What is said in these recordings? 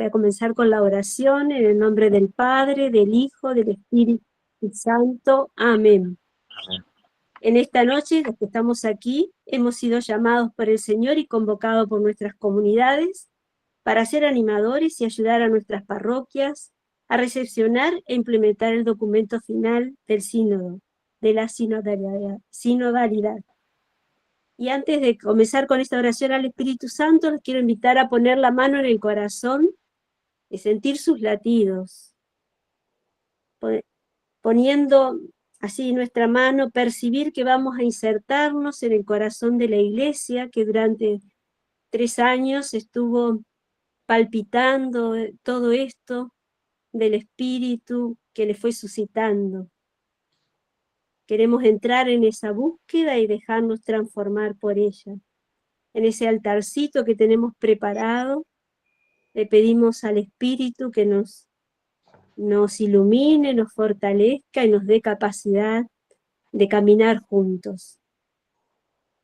a comenzar con la oración en el nombre del Padre, del Hijo, del Espíritu Santo. Amén. En esta noche, los que estamos aquí, hemos sido llamados por el Señor y convocados por nuestras comunidades para ser animadores y ayudar a nuestras parroquias a recepcionar e implementar el documento final del sínodo, de la sinodalidad. Y antes de comenzar con esta oración al Espíritu Santo, los quiero invitar a poner la mano en el corazón y sentir sus latidos, poniendo así nuestra mano, percibir que vamos a insertarnos en el corazón de la Iglesia, que durante 3 años estuvo palpitando todo esto del Espíritu que le fue suscitando. Queremos entrar en esa búsqueda y dejarnos transformar por ella. En ese altarcito que tenemos preparado, le pedimos al Espíritu que nos ilumine, nos fortalezca y nos dé capacidad de caminar juntos.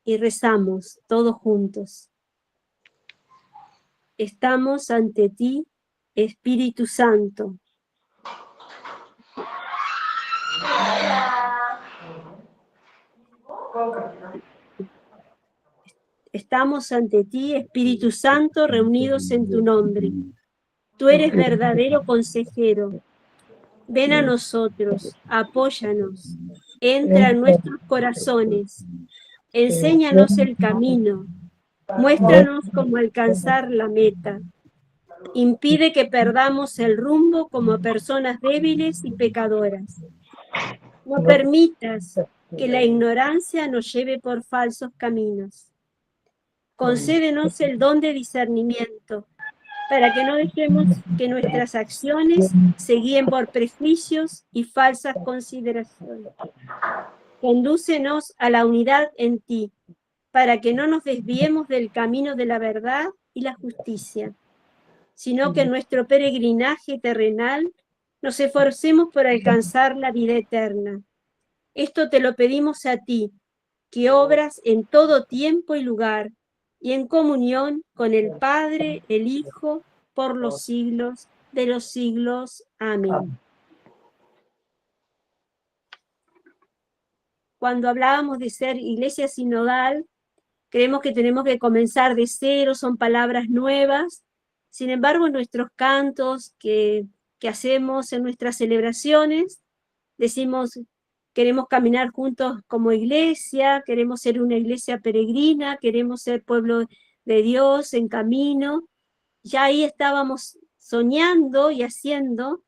Y rezamos todos juntos. Estamos ante ti, Espíritu Santo. Estamos ante ti, Espíritu Santo, reunidos en tu nombre. Tú eres verdadero consejero. Ven a nosotros, apóyanos, entra en nuestros corazones, enséñanos el camino, muéstranos cómo alcanzar la meta. Impide que perdamos el rumbo como personas débiles y pecadoras. No permitas que la ignorancia nos lleve por falsos caminos. Concédenos el don de discernimiento, para que no dejemos que nuestras acciones se guíen por prejuicios y falsas consideraciones. Condúcenos a la unidad en ti, para que no nos desviemos del camino de la verdad y la justicia, sino que en nuestro peregrinaje terrenal nos esforcemos por alcanzar la vida eterna. Esto te lo pedimos a ti, que obras en todo tiempo y lugar, y en comunión con el Padre, el Hijo, por los siglos de los siglos. Amén. Cuando hablábamos de ser iglesia sinodal, creemos que tenemos que comenzar de cero, son palabras nuevas. Sin embargo, en nuestros cantos que hacemos en nuestras celebraciones, decimos, queremos caminar juntos como iglesia, queremos ser una iglesia peregrina, queremos ser pueblo de Dios en camino. Ya ahí estábamos soñando y haciendo,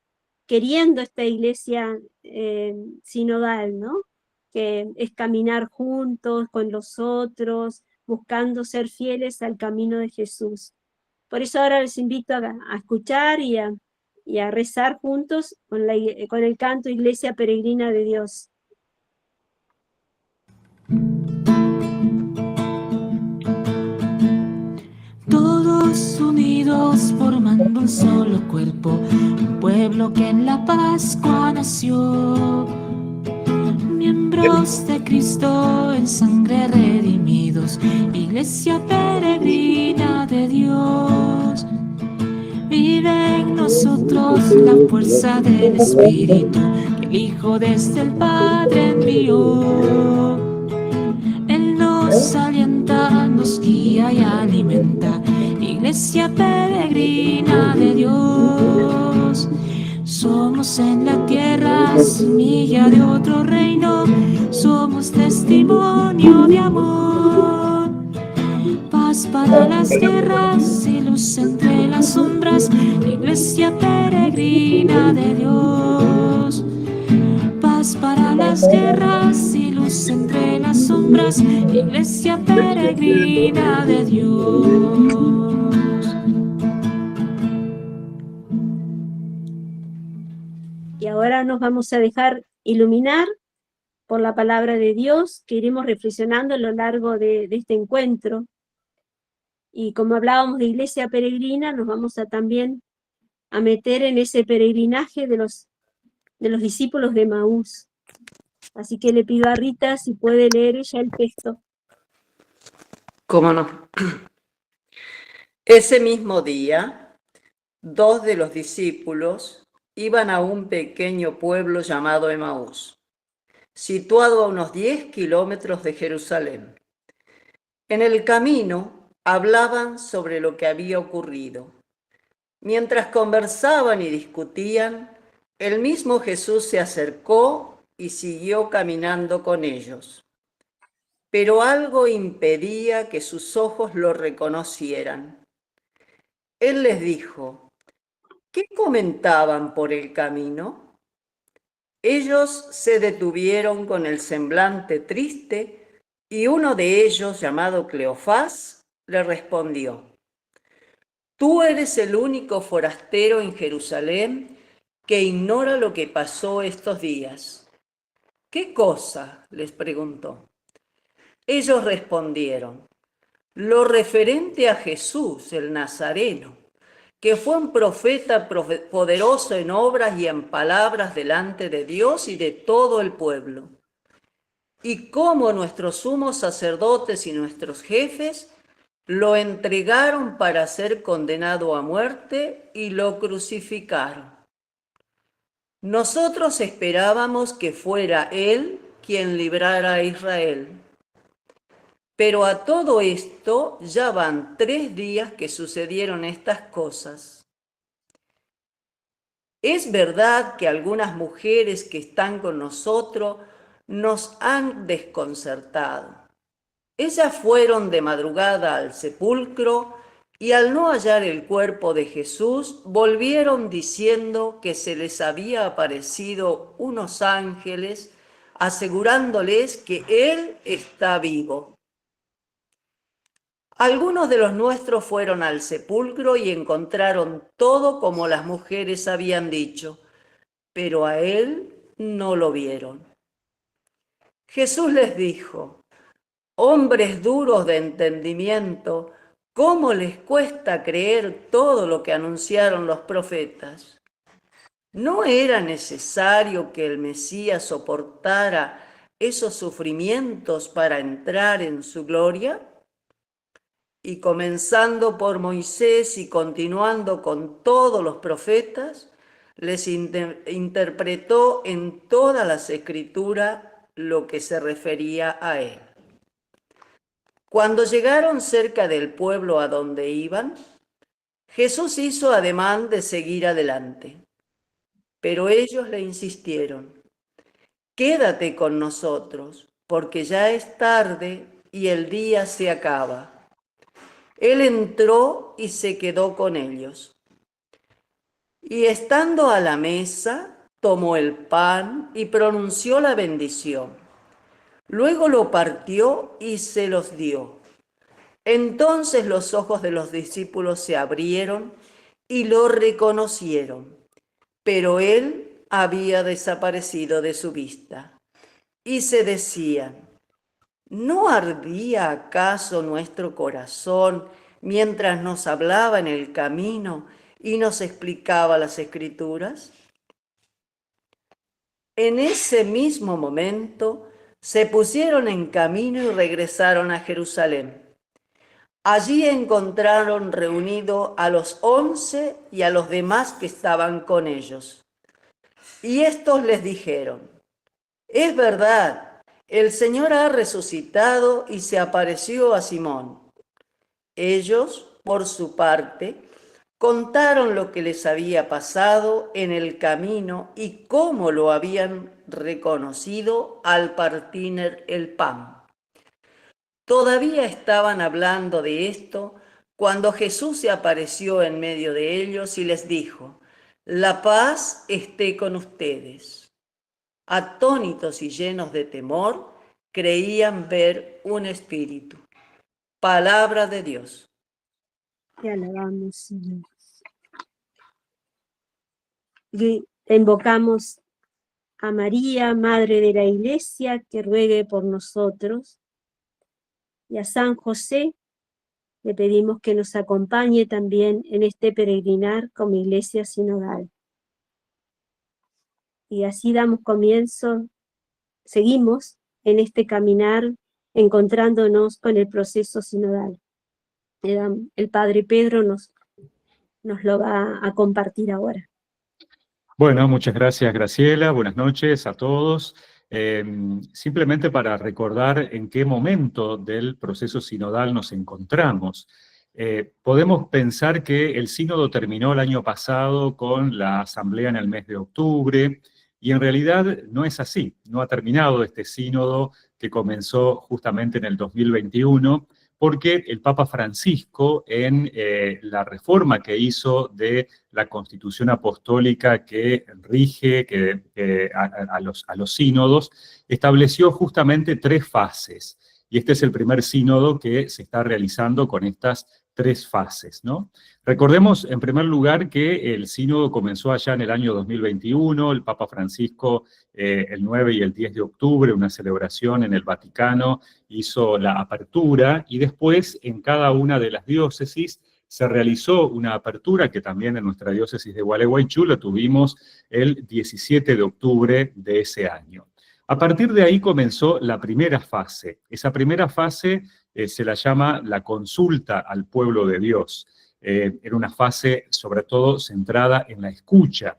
queriendo esta iglesia sinodal, ¿no? Que es caminar juntos con los otros, buscando ser fieles al camino de Jesús. Por eso ahora les invito a escuchar y a rezar juntos con el canto Iglesia Peregrina de Dios. Todos unidos formando un solo cuerpo, un pueblo que en la Pascua nació. Miembros de Cristo en sangre redimidos, iglesia peregrina de Dios. Vive en nosotros la fuerza del Espíritu que el Hijo desde el Padre envió. Él nos alienta, nos guía y alimenta, iglesia peregrina de Dios. Somos en la tierra semilla de otro reino, somos testimonio de amor. Paz para las guerras y luz entre las sombras, iglesia peregrina de Dios. Paz para las guerras y luz entre las sombras, iglesia peregrina de Dios. Y ahora nos vamos a dejar iluminar por la palabra de Dios que iremos reflexionando a lo largo de este encuentro. Y como hablábamos de iglesia peregrina, nos vamos también a meter en ese peregrinaje de los discípulos de Emaús. Así que le pido a Rita si puede leer ella el texto. ¿Cómo no? Ese mismo día, 2 de los discípulos iban a un pequeño pueblo llamado Emaús, situado a unos 10 kilómetros de Jerusalén. En el camino hablaban sobre lo que había ocurrido. Mientras conversaban y discutían, el mismo Jesús se acercó y siguió caminando con ellos. Pero algo impedía que sus ojos lo reconocieran. Él les dijo: ¿qué comentaban por el camino? Ellos se detuvieron con el semblante triste y uno de ellos, llamado Cleofás, le respondió: tú eres el único forastero en Jerusalén que ignora lo que pasó estos días. ¿Qué cosa?, les preguntó. Ellos respondieron: lo referente a Jesús, el Nazareno, que fue un profeta poderoso en obras y en palabras delante de Dios y de todo el pueblo. Y cómo nuestros sumos sacerdotes y nuestros jefes lo entregaron para ser condenado a muerte y lo crucificaron. Nosotros esperábamos que fuera Él quien librara a Israel. Pero a todo esto ya van 3 días que sucedieron estas cosas. Es verdad que algunas mujeres que están con nosotros nos han desconcertado. Ellas fueron de madrugada al sepulcro y al no hallar el cuerpo de Jesús, volvieron diciendo que se les había aparecido unos ángeles asegurándoles que Él está vivo. Algunos de los nuestros fueron al sepulcro y encontraron todo como las mujeres habían dicho, pero a Él no lo vieron. Jesús les dijo: hombres duros de entendimiento, ¿cómo les cuesta creer todo lo que anunciaron los profetas? ¿No era necesario que el Mesías soportara esos sufrimientos para entrar en su gloria? Y comenzando por Moisés y continuando con todos los profetas, les interpretó en todas las escrituras lo que se refería a él. Cuando llegaron cerca del pueblo a donde iban, Jesús hizo ademán de seguir adelante, pero ellos le insistieron: quédate con nosotros, porque ya es tarde y el día se acaba. Él entró y se quedó con ellos. Y estando a la mesa, tomó el pan y pronunció la bendición. Luego lo partió y se los dio. Entonces los ojos de los discípulos se abrieron y lo reconocieron, pero él había desaparecido de su vista. Y se decían: ¿no ardía acaso nuestro corazón mientras nos hablaba en el camino y nos explicaba las Escrituras? En ese mismo momento se pusieron en camino y regresaron a Jerusalén. Allí encontraron reunido a los 11 y a los demás que estaban con ellos. Y estos les dijeron: es verdad, el Señor ha resucitado y se apareció a Simón. Ellos, por su parte, contaron lo que les había pasado en el camino y cómo lo habían reconocido al partir el pan. Todavía estaban hablando de esto cuando Jesús se apareció en medio de ellos y les dijo: la paz esté con ustedes. Atónitos y llenos de temor, creían ver un espíritu. Palabra de Dios. Te alabamos, Señor. Y invocamos a María, Madre de la Iglesia, que ruegue por nosotros. Y a San José le pedimos que nos acompañe también en este peregrinar como iglesia sinodal. Y así damos comienzo, seguimos en este caminar encontrándonos con el proceso sinodal. El Padre Pedro nos nos lo va a compartir ahora. Bueno, muchas gracias, Graciela. Buenas noches a todos. Simplemente para recordar en qué momento del proceso sinodal nos encontramos. Podemos pensar que el sínodo terminó el año pasado con la asamblea en el mes de octubre, y en realidad no es así. No ha terminado este sínodo que comenzó justamente en el 2021, porque el Papa Francisco, en la reforma que hizo de la Constitución Apostólica que rige a los sínodos, estableció justamente 3 fases. Y este es el primer sínodo que se está realizando con estas 3 fases, ¿no? Recordemos, en primer lugar, que el sínodo comenzó allá en el año 2021, el Papa Francisco, el 9 y el 10 de octubre, una celebración en el Vaticano, hizo la apertura, y después en cada una de las diócesis se realizó una apertura que también en nuestra diócesis de Gualeguaychú lo tuvimos el 17 de octubre de ese año. A partir de ahí comenzó la primera fase. Esa primera fase se la llama la consulta al pueblo de Dios. Era una fase sobre todo centrada en la escucha.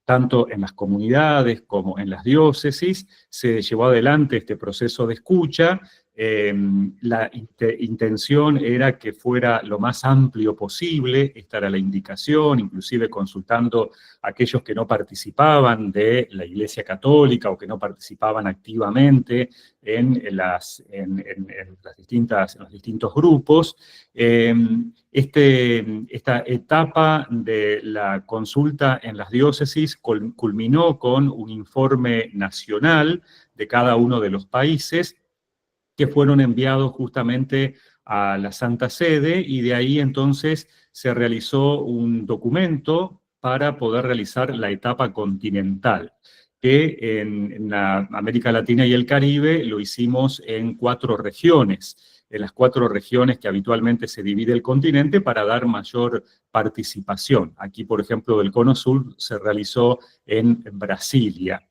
Tanto en las comunidades como en las diócesis se llevó adelante este proceso de escucha. La intención era que fuera lo más amplio posible, esta era la indicación, inclusive consultando a aquellos que no participaban de la Iglesia Católica o que no participaban activamente en los distintos grupos. Esta etapa de la consulta en las diócesis culminó con un informe nacional de cada uno de los países, que fueron enviados justamente a la Santa Sede, y de ahí entonces se realizó un documento para poder realizar la etapa continental, que en la América Latina y el Caribe lo hicimos en 4 regiones, en las 4 regiones que habitualmente se divide el continente para dar mayor participación. Aquí, por ejemplo, del Cono Sur se realizó en Brasilia.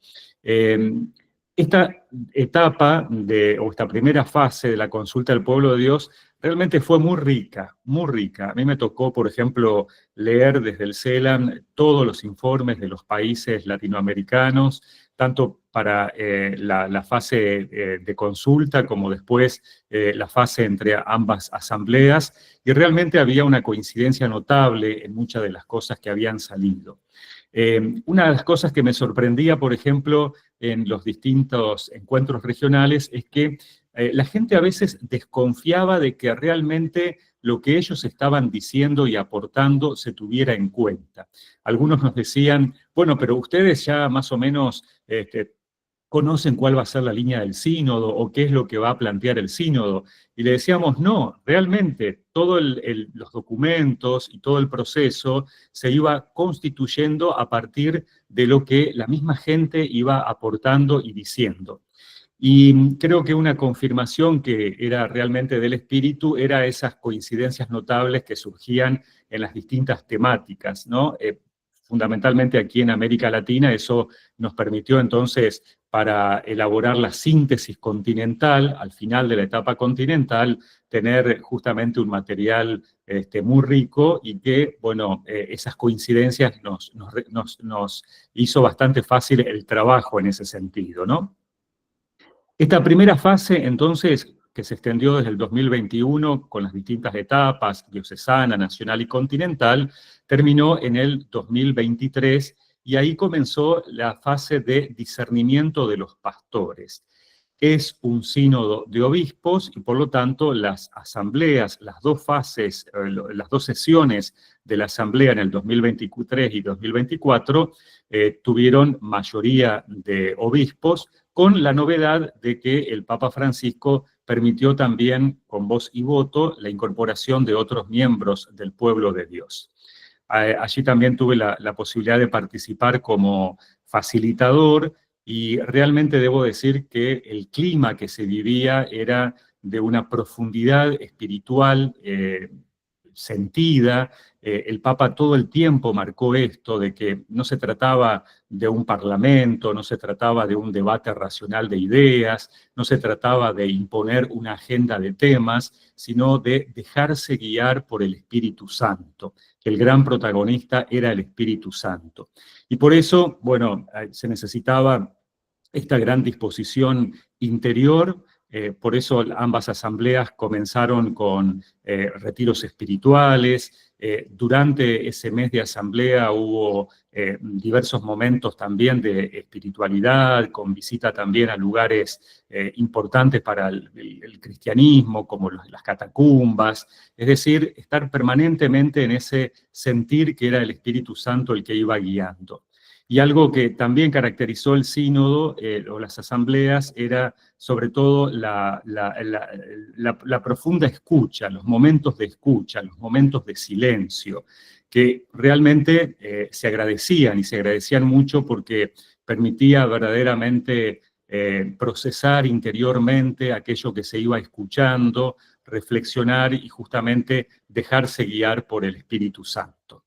Esta etapa o esta primera fase de la consulta del pueblo de Dios realmente fue muy rica, muy rica. A mí me tocó, por ejemplo, leer desde el CELAM todos los informes de los países latinoamericanos, tanto para la fase de consulta como después la fase entre ambas asambleas, y realmente había una coincidencia notable en muchas de las cosas que habían salido. Una de las cosas que me sorprendía, por ejemplo, en los distintos encuentros regionales, es que la gente a veces desconfiaba de que realmente lo que ellos estaban diciendo y aportando se tuviera en cuenta. Algunos nos decían, bueno, pero ustedes ya más o menos conocen cuál va a ser la línea del sínodo o qué es lo que va a plantear el sínodo. Y le decíamos, no, realmente todos los documentos y todo el proceso se iba constituyendo a partir de lo que la misma gente iba aportando y diciendo. Y creo que una confirmación que era realmente del espíritu era esas coincidencias notables que surgían en las distintas temáticas, ¿no? Fundamentalmente aquí en América Latina, eso nos permitió entonces, para elaborar la síntesis continental, al final de la etapa continental, tener justamente un material muy rico, y que, bueno, esas coincidencias nos hizo bastante fácil el trabajo en ese sentido, ¿no? Esta primera fase, entonces, que se extendió desde el 2021 con las distintas etapas, diocesana, nacional y continental, terminó en el 2023, y ahí comenzó la fase de discernimiento de los pastores. Es un sínodo de obispos y por lo tanto las asambleas, las 2 fases, las 2 sesiones de la asamblea en el 2023 y 2024 tuvieron mayoría de obispos, con la novedad de que el Papa Francisco permitió también, con voz y voto, la incorporación de otros miembros del pueblo de Dios. Allí también tuve la posibilidad de participar como facilitador, y realmente debo decir que el clima que se vivía era de una profundidad espiritual sentida. El Papa todo el tiempo marcó esto, de que no se trataba de un parlamento, no se trataba de un debate racional de ideas, no se trataba de imponer una agenda de temas, sino de dejarse guiar por el Espíritu Santo, que el gran protagonista era el Espíritu Santo. Y por eso, bueno, se necesitaba esta gran disposición interior. Por eso ambas asambleas comenzaron con retiros espirituales. Durante ese mes de asamblea hubo diversos momentos también de espiritualidad, con visita también a lugares importantes para el cristianismo, como las catacumbas. Es decir, estar permanentemente en ese sentir que era el Espíritu Santo el que iba guiando. Y algo que también caracterizó el sínodo o las asambleas era sobre todo la profunda escucha, los momentos de escucha, los momentos de silencio, que realmente se agradecían y se agradecían mucho porque permitía verdaderamente procesar interiormente aquello que se iba escuchando, reflexionar y justamente dejarse guiar por el Espíritu Santo.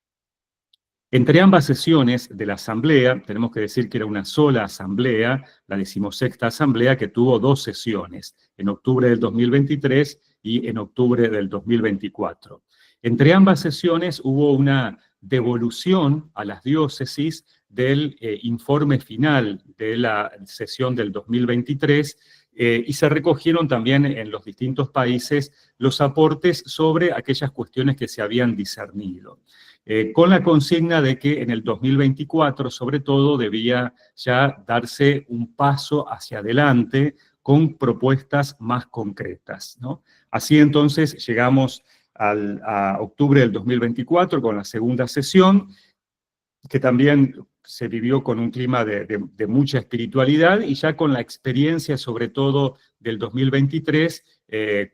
Entre ambas sesiones de la asamblea, tenemos que decir que era una sola asamblea, la 16ª asamblea, que tuvo 2 sesiones, en octubre del 2023 y en octubre del 2024. Entre ambas sesiones hubo una devolución a las diócesis del informe final de la sesión del 2023 y se recogieron también en los distintos países los aportes sobre aquellas cuestiones que se habían discernido. Con la consigna de que en el 2024, sobre todo, debía ya darse un paso hacia adelante con propuestas más concretas, ¿no? Así entonces llegamos a octubre del 2024 con la segunda sesión, que también se vivió con un clima de mucha espiritualidad y ya con la experiencia, sobre todo del 2023,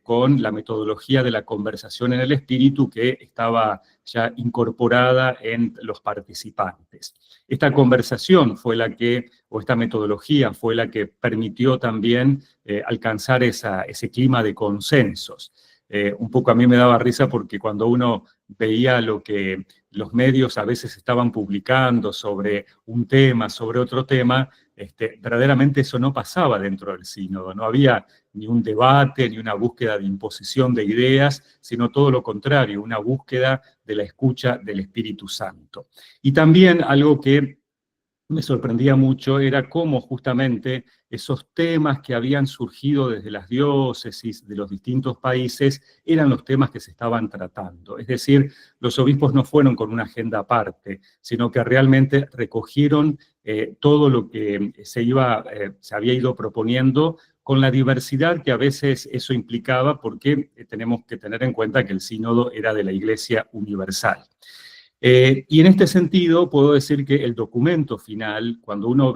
con la metodología de la conversación en el espíritu que estaba ya incorporada en los participantes. Esta conversación fue la que, o esta metodología fue la que permitió también alcanzar ese clima de consensos. Un poco a mí me daba risa porque cuando uno veía lo que los medios a veces estaban publicando sobre un tema, sobre otro tema, verdaderamente eso no pasaba dentro del sínodo. No había ni un debate, ni una búsqueda de imposición de ideas, sino todo lo contrario, una búsqueda de la escucha del Espíritu Santo. Y también algo que me sorprendía mucho era cómo justamente esos temas que habían surgido desde las diócesis de los distintos países eran los temas que se estaban tratando. Es decir, los obispos no fueron con una agenda aparte, sino que realmente recogieron todo lo que se había ido proponiendo con la diversidad que a veces eso implicaba, porque tenemos que tener en cuenta que el sínodo era de la Iglesia Universal. Y en este sentido puedo decir que el documento final, cuando uno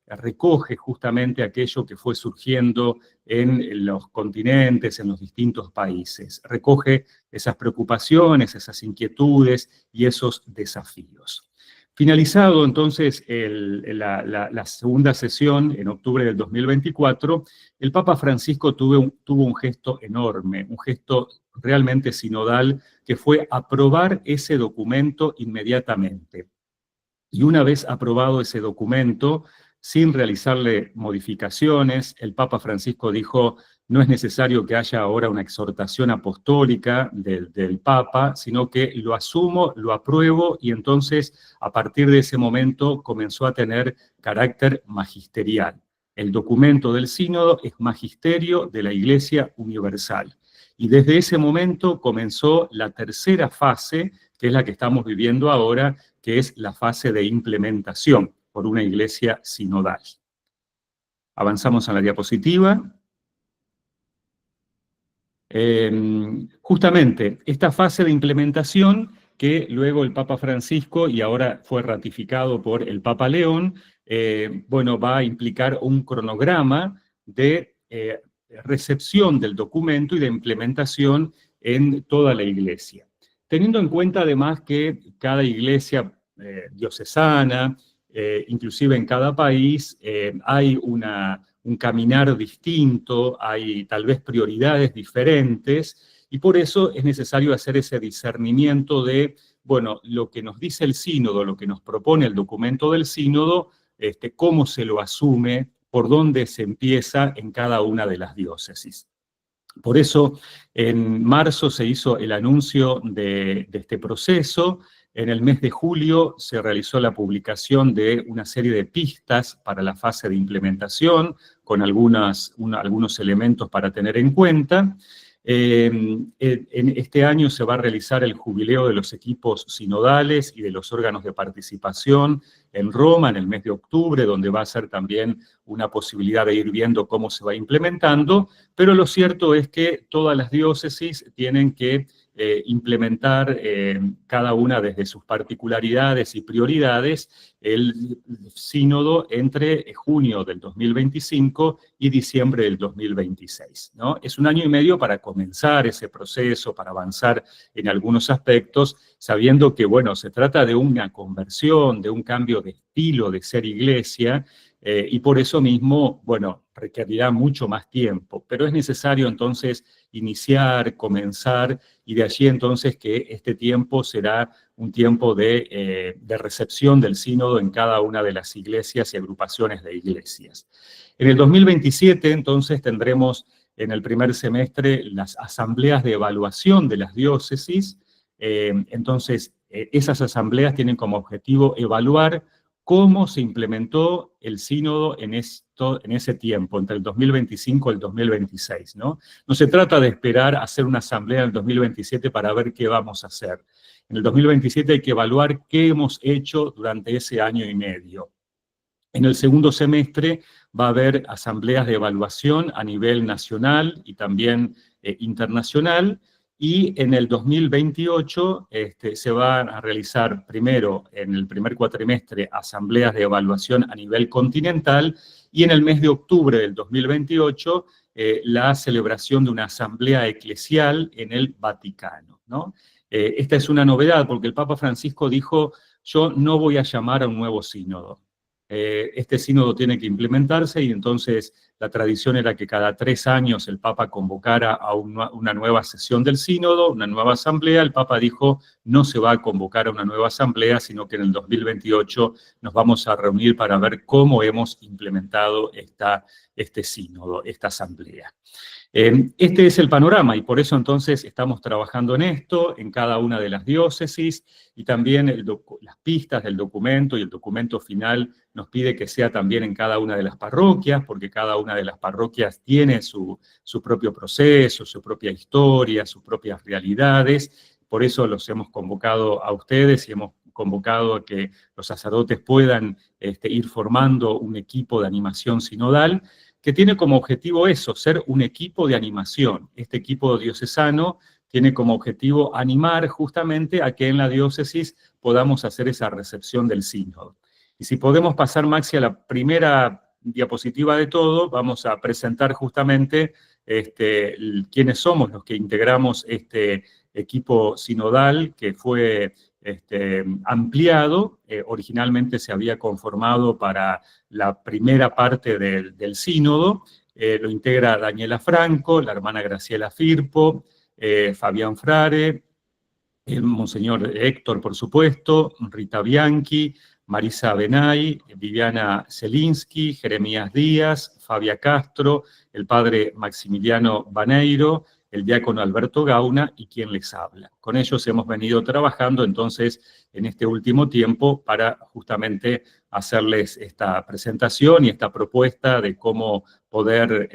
recoge justamente aquello que fue surgiendo en los continentes, en los distintos países, recoge esas preocupaciones, esas inquietudes y esos desafíos. Finalizado entonces la segunda sesión en octubre del 2024, el Papa Francisco tuvo un gesto enorme, un gesto realmente sinodal, que fue aprobar ese documento inmediatamente. Y una vez aprobado ese documento, sin realizarle modificaciones, el Papa Francisco dijo: no es necesario que haya ahora una exhortación apostólica del Papa, sino que lo asumo, lo apruebo, y entonces a partir de ese momento comenzó a tener carácter magisterial. El documento del sínodo es magisterio de la Iglesia Universal. Y desde ese momento comenzó la tercera fase, que es la que estamos viviendo ahora, que es la fase de implementación por una iglesia sinodal. Avanzamos a la diapositiva. Justamente esta fase de implementación, que luego el Papa Francisco, y ahora fue ratificado por el Papa León, va a implicar un cronograma de recepción del documento y de implementación en toda la iglesia. Teniendo en cuenta además que cada iglesia diocesana, inclusive en cada país, hay un caminar distinto, hay tal vez prioridades diferentes, y por eso es necesario hacer ese discernimiento de, bueno, lo que nos dice el sínodo, lo que nos propone el documento del sínodo, cómo se lo asume, por dónde se empieza en cada una de las diócesis. Por eso, en marzo se hizo el anuncio de este proceso. En el mes de julio se realizó la publicación de una serie de pistas para la fase de implementación, con algunos elementos para tener en cuenta. En este año se va a realizar el jubileo de los equipos sinodales y de los órganos de participación en Roma en el mes de octubre, donde va a ser también una posibilidad de ir viendo cómo se va implementando, pero lo cierto es que todas las diócesis tienen que implementar cada una desde sus particularidades y prioridades el sínodo entre junio del 2025 y diciembre del 2026, ¿no? Es un año y medio para comenzar ese proceso, para avanzar en algunos aspectos, sabiendo que, bueno, se trata de una conversión, de un cambio de estilo de ser iglesia, y por eso mismo, bueno, requerirá mucho más tiempo, pero es necesario entonces iniciar, comenzar, y de allí entonces que este tiempo será un tiempo de recepción del sínodo en cada una de las iglesias y agrupaciones de iglesias. En el 2027 entonces tendremos en el primer semestre las asambleas de evaluación de las diócesis. Entonces esas asambleas tienen como objetivo evaluar cómo se implementó el sínodo en ese tiempo, entre el 2025 y el 2026, ¿no? No se trata de esperar a hacer una asamblea en el 2027 para ver qué vamos a hacer. En el 2027 hay que evaluar qué hemos hecho durante ese año y medio. En el segundo semestre va a haber asambleas de evaluación a nivel nacional y también internacional, y en el 2028 se van a realizar primero, en el primer cuatrimestre, asambleas de evaluación a nivel continental, y en el mes de octubre del 2028 la celebración de una asamblea eclesial en el Vaticano, ¿no? Esta es una novedad porque el Papa Francisco dijo: yo no voy a llamar a un nuevo sínodo. Este sínodo tiene que implementarse, y entonces la tradición era que cada 3 años el Papa convocara a una nueva sesión del sínodo, una nueva asamblea. El Papa dijo: no se va a convocar a una nueva asamblea, sino que en el 2028 nos vamos a reunir para ver cómo hemos implementado este sínodo, esta asamblea. Este es el panorama, y por eso entonces estamos trabajando en esto, en cada una de las diócesis, y también las pistas del documento y el documento final nos pide que sea también en cada una de las parroquias, porque cada una de las parroquias tiene su propio proceso, su propia historia, sus propias realidades. Por eso los hemos convocado a ustedes y hemos convocado a que los sacerdotes puedan ir formando un equipo de animación sinodal, que tiene como objetivo eso, ser un equipo de animación. Este equipo diocesano tiene como objetivo animar justamente a que en la diócesis podamos hacer esa recepción del sínodo. Y si podemos pasar, Maxi, a la primera diapositiva de todo, vamos a presentar justamente quiénes somos los que integramos este equipo sinodal que fue ampliado. Originalmente se había conformado para la primera parte del sínodo. Lo integra Daniela Franco, la hermana Graciela Firpo, Fabián Frare, el monseñor Héctor, por supuesto, Rita Bianchi, Marisa Benay, Viviana Zelinsky, Jeremías Díaz, Fabia Castro, el padre Maximiliano Baneiro, el diácono Alberto Gauna y quien les habla. Con ellos hemos venido trabajando entonces en este último tiempo para justamente hacerles esta presentación y esta propuesta de cómo poder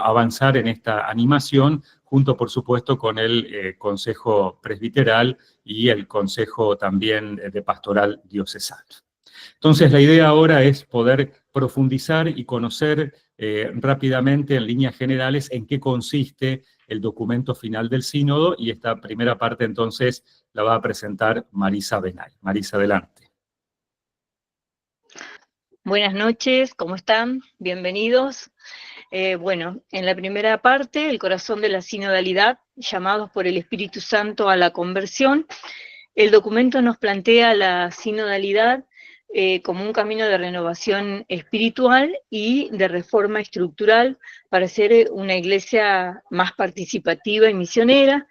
avanzar en esta animación, junto por supuesto con el Consejo Presbiteral y el Consejo también de Pastoral Diocesano. Entonces la idea ahora es poder profundizar y conocer rápidamente en líneas generales en qué consiste el documento final del sínodo, y esta primera parte entonces la va a presentar Marisa Benay. Marisa, adelante. Buenas noches, ¿cómo están? Bienvenidos. Bueno, en la primera parte, el corazón de la sinodalidad, llamados por el Espíritu Santo a la conversión, el documento nos plantea la sinodalidad como un camino de renovación espiritual y de reforma estructural para ser una iglesia más participativa y misionera,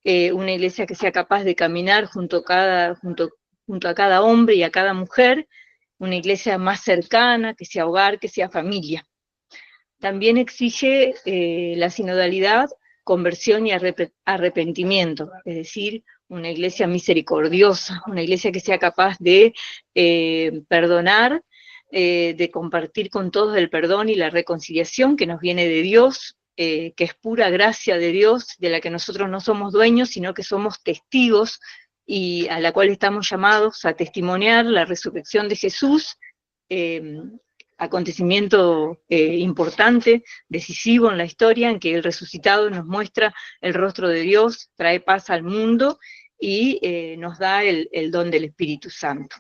una iglesia que sea capaz de caminar junto a cada hombre y a cada mujer, una iglesia más cercana, que sea hogar, que sea familia. También exige la sinodalidad, conversión y arrepentimiento, es decir, una iglesia misericordiosa, una iglesia que sea capaz de perdonar, de compartir con todos el perdón y la reconciliación que nos viene de Dios, que es pura gracia de Dios, de la que nosotros no somos dueños, sino que somos testigos, y a la cual estamos llamados a testimoniar la resurrección de Jesús, acontecimiento importante, decisivo en la historia, en que el resucitado nos muestra el rostro de Dios, trae paz al mundo y nos da el don del Espíritu Santo.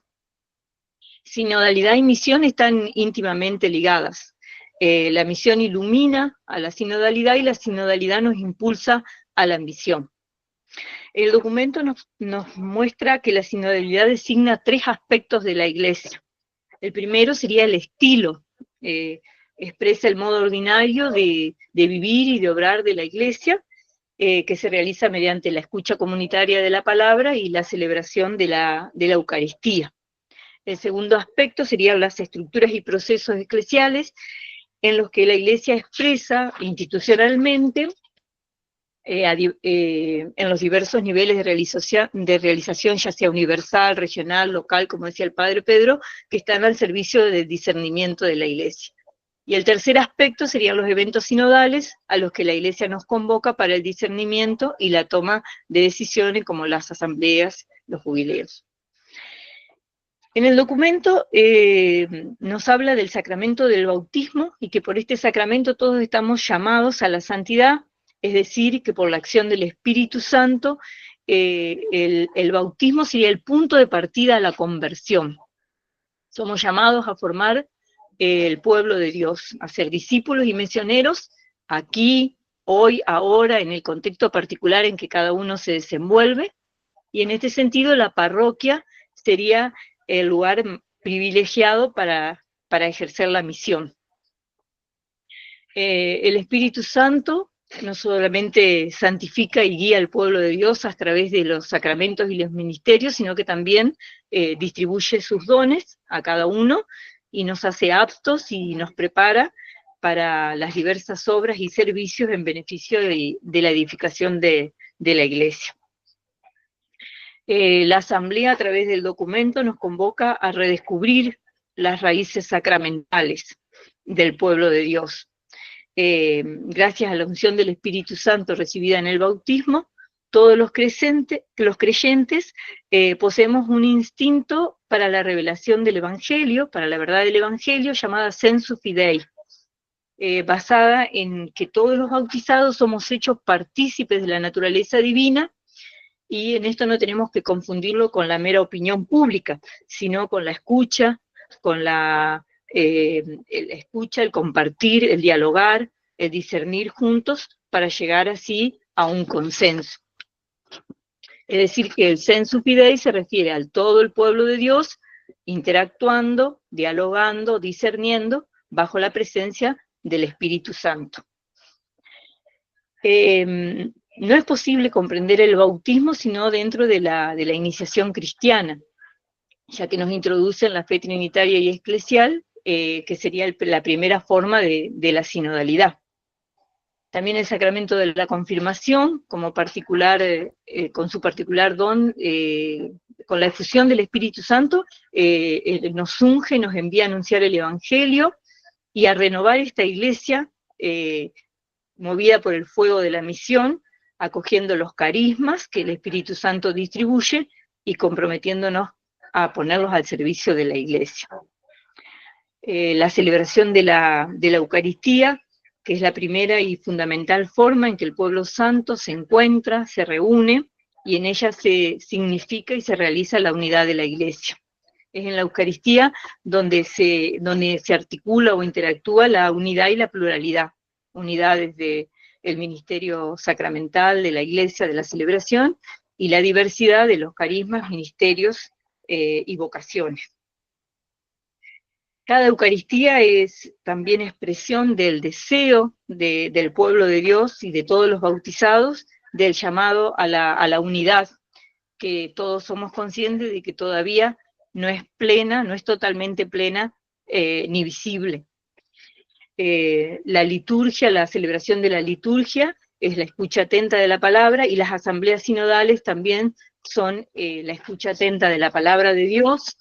Sinodalidad y misión están íntimamente ligadas. La misión ilumina a la sinodalidad y la sinodalidad nos impulsa a la misión. El documento nos muestra que la sinodalidad designa 3 aspectos de la Iglesia. El primero sería el estilo, expresa el modo ordinario de vivir y de obrar de la Iglesia, que se realiza mediante la escucha comunitaria de la palabra y la celebración de la Eucaristía. El segundo aspecto serían las estructuras y procesos eclesiales, en los que la Iglesia expresa institucionalmente en los diversos niveles de realización, ya sea universal, regional, local, como decía el Padre Pedro, que están al servicio del discernimiento de la Iglesia. Y el tercer aspecto serían los eventos sinodales, a los que la Iglesia nos convoca para el discernimiento y la toma de decisiones, como las asambleas, los jubileos. En el documento nos habla del sacramento del bautismo, y que por este sacramento todos estamos llamados a la santidad, es decir, que por la acción del Espíritu Santo, el bautismo sería el punto de partida a la conversión. Somos llamados a formar el pueblo de Dios, a ser discípulos y misioneros aquí, hoy, ahora, en el contexto particular en que cada uno se desenvuelve, y en este sentido la parroquia sería el lugar privilegiado para ejercer la misión. El Espíritu Santo no solamente santifica y guía al pueblo de Dios a través de los sacramentos y los ministerios, sino que también distribuye sus dones a cada uno y nos hace aptos y nos prepara para las diversas obras y servicios en beneficio de la edificación de la Iglesia. La Asamblea, a través del documento, nos convoca a redescubrir las raíces sacramentales del pueblo de Dios. Gracias a la unción del Espíritu Santo recibida en el bautismo, todos los creyentes poseemos un instinto para la revelación del Evangelio, para la verdad del Evangelio, llamada sensu fidei, basada en que todos los bautizados somos hechos partícipes de la naturaleza divina, y en esto no tenemos que confundirlo con la mera opinión pública, sino con la escucha, con el escucha, el compartir, el dialogar, el discernir juntos para llegar así a un consenso. Es decir, que el sensu fidei se refiere al todo el pueblo de Dios interactuando, dialogando, discerniendo bajo la presencia del Espíritu Santo. No es posible comprender el bautismo sino dentro de la iniciación cristiana, ya que nos introduce en la fe trinitaria y eclesial, que sería la primera forma de la sinodalidad. También el sacramento de la confirmación, como particular, con su particular don, con la efusión del Espíritu Santo, nos unge, nos envía a anunciar el Evangelio y a renovar esta iglesia movida por el fuego de la misión, acogiendo los carismas que el Espíritu Santo distribuye y comprometiéndonos a ponerlos al servicio de la iglesia. La celebración de la Eucaristía, que es la primera y fundamental forma en que el pueblo santo se encuentra, se reúne, y en ella se significa y se realiza la unidad de la Iglesia. Es en la Eucaristía donde se articula o interactúa la unidad y la pluralidad. Unidad desde el ministerio sacramental de la Iglesia, de la celebración, y la diversidad de los carismas, ministerios y vocaciones. Cada Eucaristía es también expresión del deseo del pueblo de Dios y de todos los bautizados, del llamado a la unidad, que todos somos conscientes de que todavía no es plena, no es totalmente plena ni visible. La liturgia, la celebración de la liturgia es la escucha atenta de la palabra, y las asambleas sinodales también son la escucha atenta de la palabra de Dios,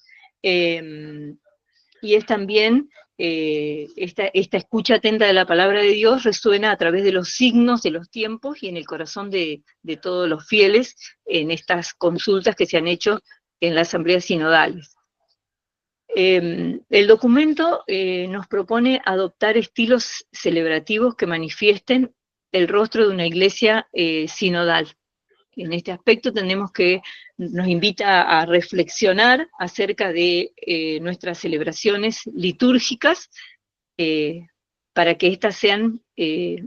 y es también esta escucha atenta de la palabra de Dios resuena a través de los signos de los tiempos y en el corazón de todos los fieles en estas consultas que se han hecho en las asambleas sinodales. El documento nos propone adoptar estilos celebrativos que manifiesten el rostro de una iglesia sinodal. En este aspecto nos invita a reflexionar acerca de nuestras celebraciones litúrgicas para que éstas sean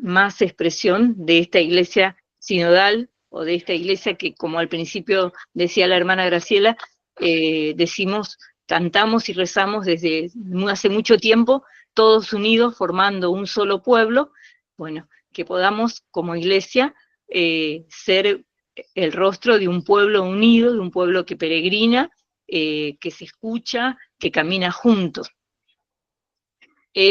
más expresión de esta iglesia sinodal, o de esta iglesia que, como al principio decía la hermana Graciela, cantamos y rezamos desde hace mucho tiempo, todos unidos formando un solo pueblo. Bueno, que podamos como iglesia ser el rostro de un pueblo unido, de un pueblo que peregrina, que se escucha, que camina juntos.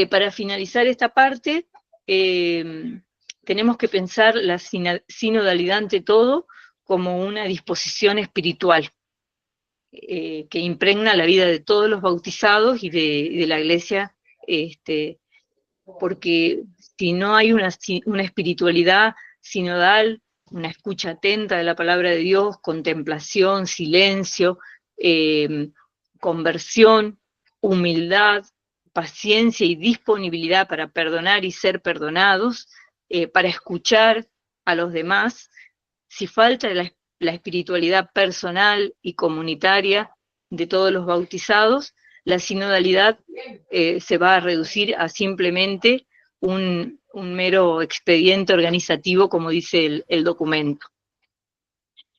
Para finalizar esta parte, tenemos que pensar la sinodalidad ante todo como una disposición espiritual que impregna la vida de todos los bautizados y de la iglesia, porque si no hay una espiritualidad sinodal, una escucha atenta de la palabra de Dios, contemplación, silencio, conversión, humildad, paciencia y disponibilidad para perdonar y ser perdonados, para escuchar a los demás, si falta la espiritualidad personal y comunitaria de todos los bautizados, la sinodalidad se va a reducir a simplemente un mero expediente organizativo, como dice el documento.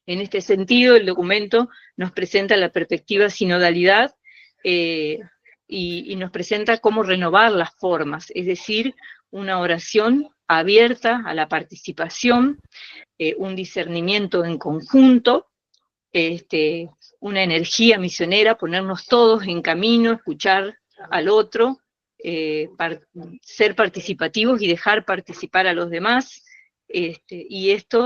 En este sentido, el documento nos presenta la perspectiva sinodalidad y nos presenta cómo renovar las formas, es decir, una oración abierta a la participación, un discernimiento en conjunto, una energía misionera, ponernos todos en camino, escuchar al otro, ser participativos y dejar participar a los demás, y este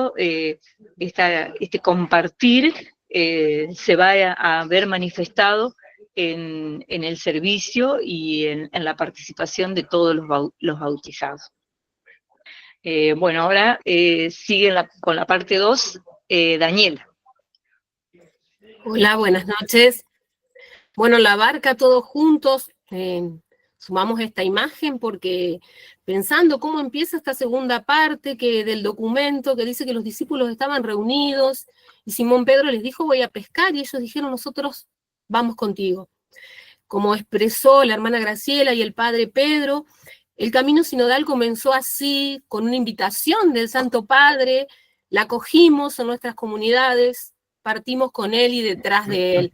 compartir se va a ver manifestado en el servicio y en la participación de todos los bautizados. Bueno, ahora sigue con la parte 2, Daniela. Hola, buenas noches. Bueno, la barca todos juntos, sumamos esta imagen porque pensando cómo empieza esta segunda parte del documento que dice que los discípulos estaban reunidos y Simón Pedro les dijo voy a pescar y ellos dijeron nosotros vamos contigo. Como expresó la hermana Graciela y el padre Pedro, el camino sinodal comenzó así, con una invitación del Santo Padre, la acogimos en nuestras comunidades, partimos con él y detrás de él.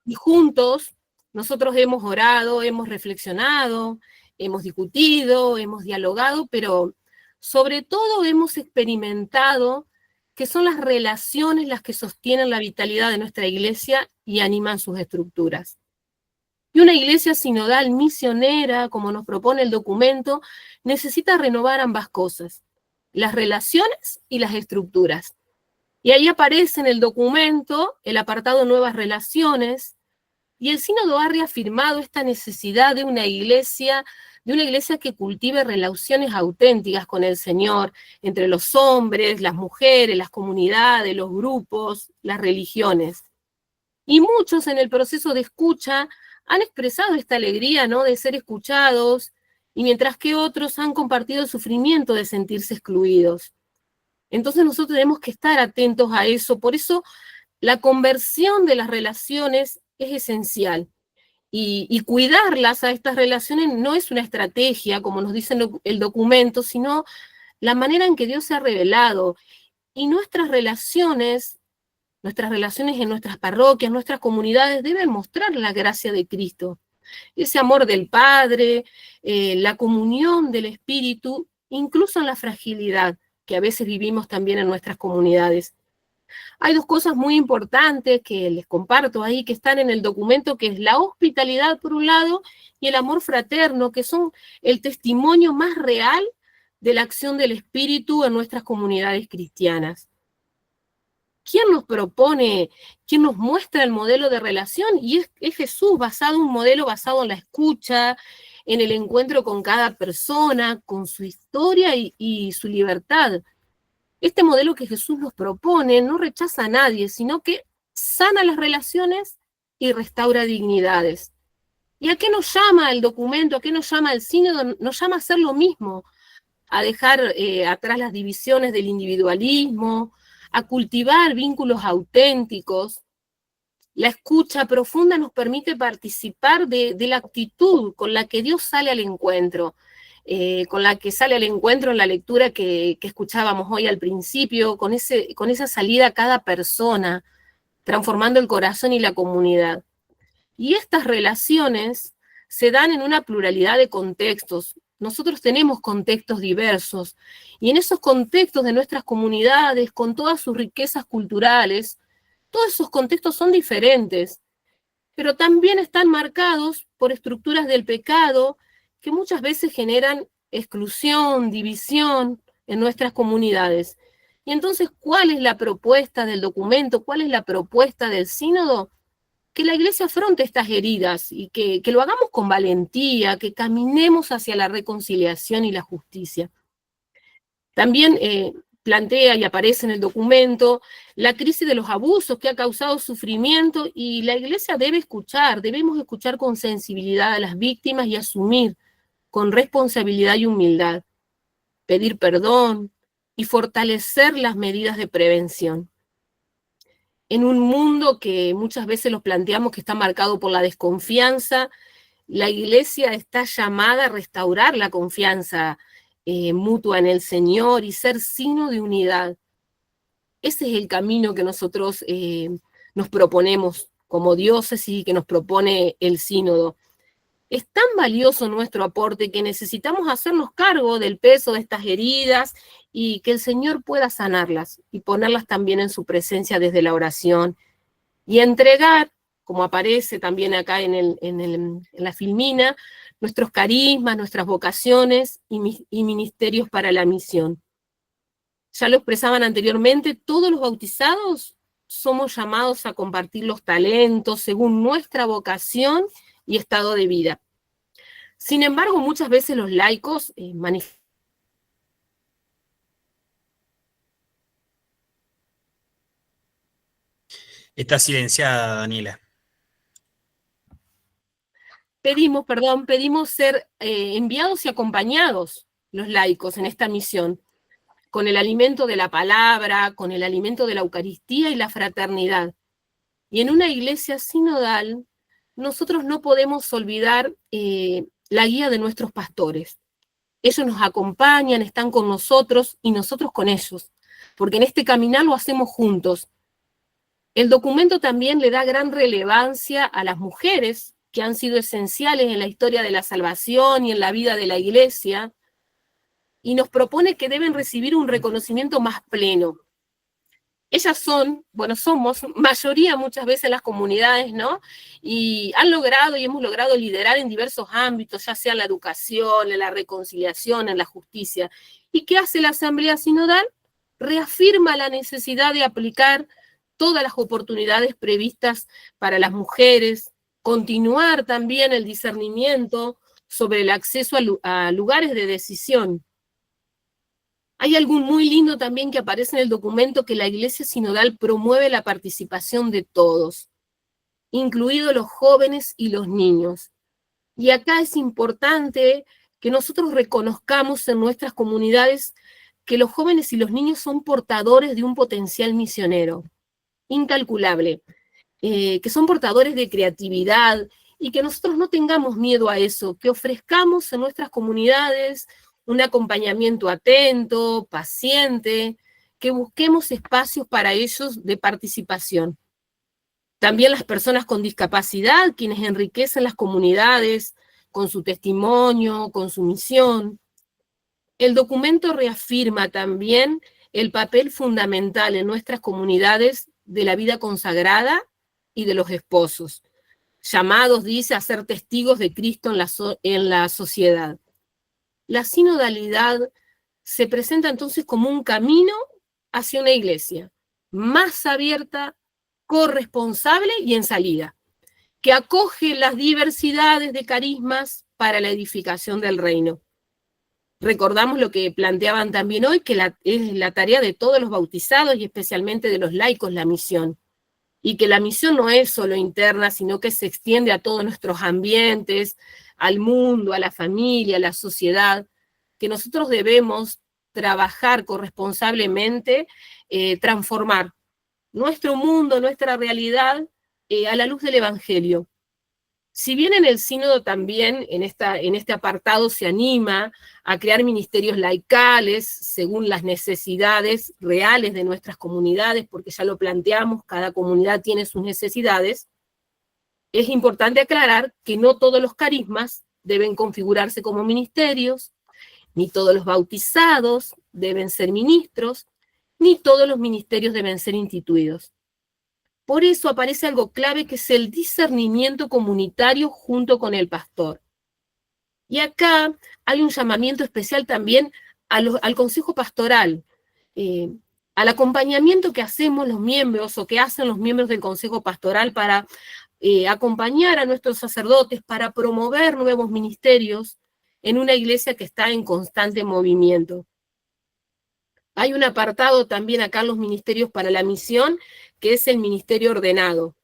Y juntos nosotros hemos orado, hemos reflexionado, hemos discutido, hemos dialogado, pero sobre todo hemos experimentado que son las relaciones las que sostienen la vitalidad de nuestra iglesia y animan sus estructuras. Y una iglesia sinodal misionera, como nos propone el documento, necesita renovar ambas cosas, las relaciones y las estructuras. Y ahí aparece en el documento el apartado Nuevas Relaciones, y el sínodo ha reafirmado esta necesidad de una iglesia que cultive relaciones auténticas con el Señor, entre los hombres, las mujeres, las comunidades, los grupos, las religiones. Y muchos en el proceso de escucha han expresado esta alegría, ¿no?, de ser escuchados, y mientras que otros han compartido el sufrimiento de sentirse excluidos. Entonces nosotros tenemos que estar atentos a eso, por eso la conversión de las relaciones es esencial, y cuidarlas a estas relaciones no es una estrategia, como nos dice el documento, sino la manera en que Dios se ha revelado, y nuestras relaciones en nuestras parroquias, nuestras comunidades, deben mostrar la gracia de Cristo. ese amor del Padre, la comunión del Espíritu, incluso en la fragilidad que a veces vivimos también en nuestras comunidades. Hay dos cosas muy importantes que les comparto ahí, que están en el documento, que es la hospitalidad por un lado y el amor fraterno, que son el testimonio más real de la acción del Espíritu en nuestras comunidades cristianas. ¿Quién nos propone, quién nos muestra el modelo de relación? Y es Jesús, un modelo basado en la escucha, en el encuentro con cada persona, con su historia y su libertad. Este modelo que Jesús nos propone no rechaza a nadie, sino que sana las relaciones y restaura dignidades. ¿Y a qué nos llama el documento? ¿A qué nos llama el sínodo? Nos llama a hacer lo mismo, a dejar atrás las divisiones del individualismo, a cultivar vínculos auténticos. La escucha profunda nos permite participar de la actitud con la que Dios sale al encuentro, con la que sale al encuentro en la lectura que escuchábamos hoy al principio, con esa salida a cada persona, transformando el corazón y la comunidad. Y estas relaciones se dan en una pluralidad de contextos. Nosotros tenemos contextos diversos, y en esos contextos de nuestras comunidades, con todas sus riquezas culturales, todos esos contextos son diferentes, pero también están marcados por estructuras del pecado que muchas veces generan exclusión, división en nuestras comunidades. Y entonces, ¿cuál es la propuesta del documento? ¿Cuál es la propuesta del sínodo? Que la Iglesia afronte estas heridas y que lo hagamos con valentía, que caminemos hacia la reconciliación y la justicia. También plantea y aparece en el documento la crisis de los abusos que ha causado sufrimiento, y la Iglesia debemos escuchar con sensibilidad a las víctimas y asumir con responsabilidad y humildad, pedir perdón y fortalecer las medidas de prevención. En un mundo que muchas veces los planteamos que está marcado por la desconfianza, la Iglesia está llamada a restaurar la confianza mutua en el Señor y ser signo de unidad. Ese es el camino que nosotros nos proponemos como diócesis y que nos propone el sínodo. Es tan valioso nuestro aporte que necesitamos hacernos cargo del peso de estas heridas y que el Señor pueda sanarlas y ponerlas también en su presencia desde la oración y entregar, como aparece también acá en la filmina, nuestros carismas, nuestras vocaciones y ministerios para la misión. Ya lo expresaban anteriormente, todos los bautizados somos llamados a compartir los talentos según nuestra vocación y estado de vida. Sin embargo, muchas veces los laicos manifiestan. Está silenciada, Daniela. Pedimos ser enviados y acompañados los laicos en esta misión, con el alimento de la palabra, con el alimento de la Eucaristía y la fraternidad. Y en una iglesia sinodal, nosotros no podemos olvidar la guía de nuestros pastores. Ellos nos acompañan, están con nosotros y nosotros con ellos, porque en este caminar lo hacemos juntos. El documento también le da gran relevancia a las mujeres que han sido esenciales en la historia de la salvación y en la vida de la iglesia, y nos propone que deben recibir un reconocimiento más pleno. Ellas somos mayoría muchas veces en las comunidades, ¿no? Y hemos logrado liderar en diversos ámbitos, ya sea en la educación, en la reconciliación, en la justicia. ¿Y qué hace la Asamblea Sinodal? Reafirma la necesidad de aplicar todas las oportunidades previstas para las mujeres, continuar también el discernimiento sobre el acceso a lugares de decisión. Hay algo muy lindo también que aparece en el documento, que la Iglesia Sinodal promueve la participación de todos, incluidos los jóvenes y los niños. Y acá es importante que nosotros reconozcamos en nuestras comunidades que los jóvenes y los niños son portadores de un potencial misionero incalculable, que son portadores de creatividad, y que nosotros no tengamos miedo a eso, que ofrezcamos en nuestras comunidades un acompañamiento atento, paciente, que busquemos espacios para ellos de participación. También las personas con discapacidad, quienes enriquecen las comunidades con su testimonio, con su misión. El documento reafirma también el papel fundamental en nuestras comunidades de la vida consagrada y de los esposos, llamados, dice, a ser testigos de Cristo en la sociedad. La sinodalidad se presenta entonces como un camino hacia una iglesia más abierta, corresponsable y en salida, que acoge las diversidades de carismas para la edificación del reino. Recordamos lo que planteaban también hoy, que es la tarea de todos los bautizados y especialmente de los laicos la misión. Y que la misión no es solo interna, sino que se extiende a todos nuestros ambientes, al mundo, a la familia, a la sociedad, que nosotros debemos trabajar corresponsablemente, transformar nuestro mundo, nuestra realidad, a la luz del Evangelio. Si bien en el sínodo también, en este apartado, se anima a crear ministerios laicales según las necesidades reales de nuestras comunidades, porque ya lo planteamos, cada comunidad tiene sus necesidades, es importante aclarar que no todos los carismas deben configurarse como ministerios, ni todos los bautizados deben ser ministros, ni todos los ministerios deben ser instituidos. Por eso aparece algo clave, que es el discernimiento comunitario junto con el pastor. Y acá hay un llamamiento especial también al consejo pastoral, al acompañamiento que hacemos los miembros o que hacen los miembros del consejo pastoral para acompañar a nuestros sacerdotes, para promover nuevos ministerios en una iglesia que está en constante movimiento. Hay un apartado también acá en los ministerios para la misión, que es el ministerio ordenado.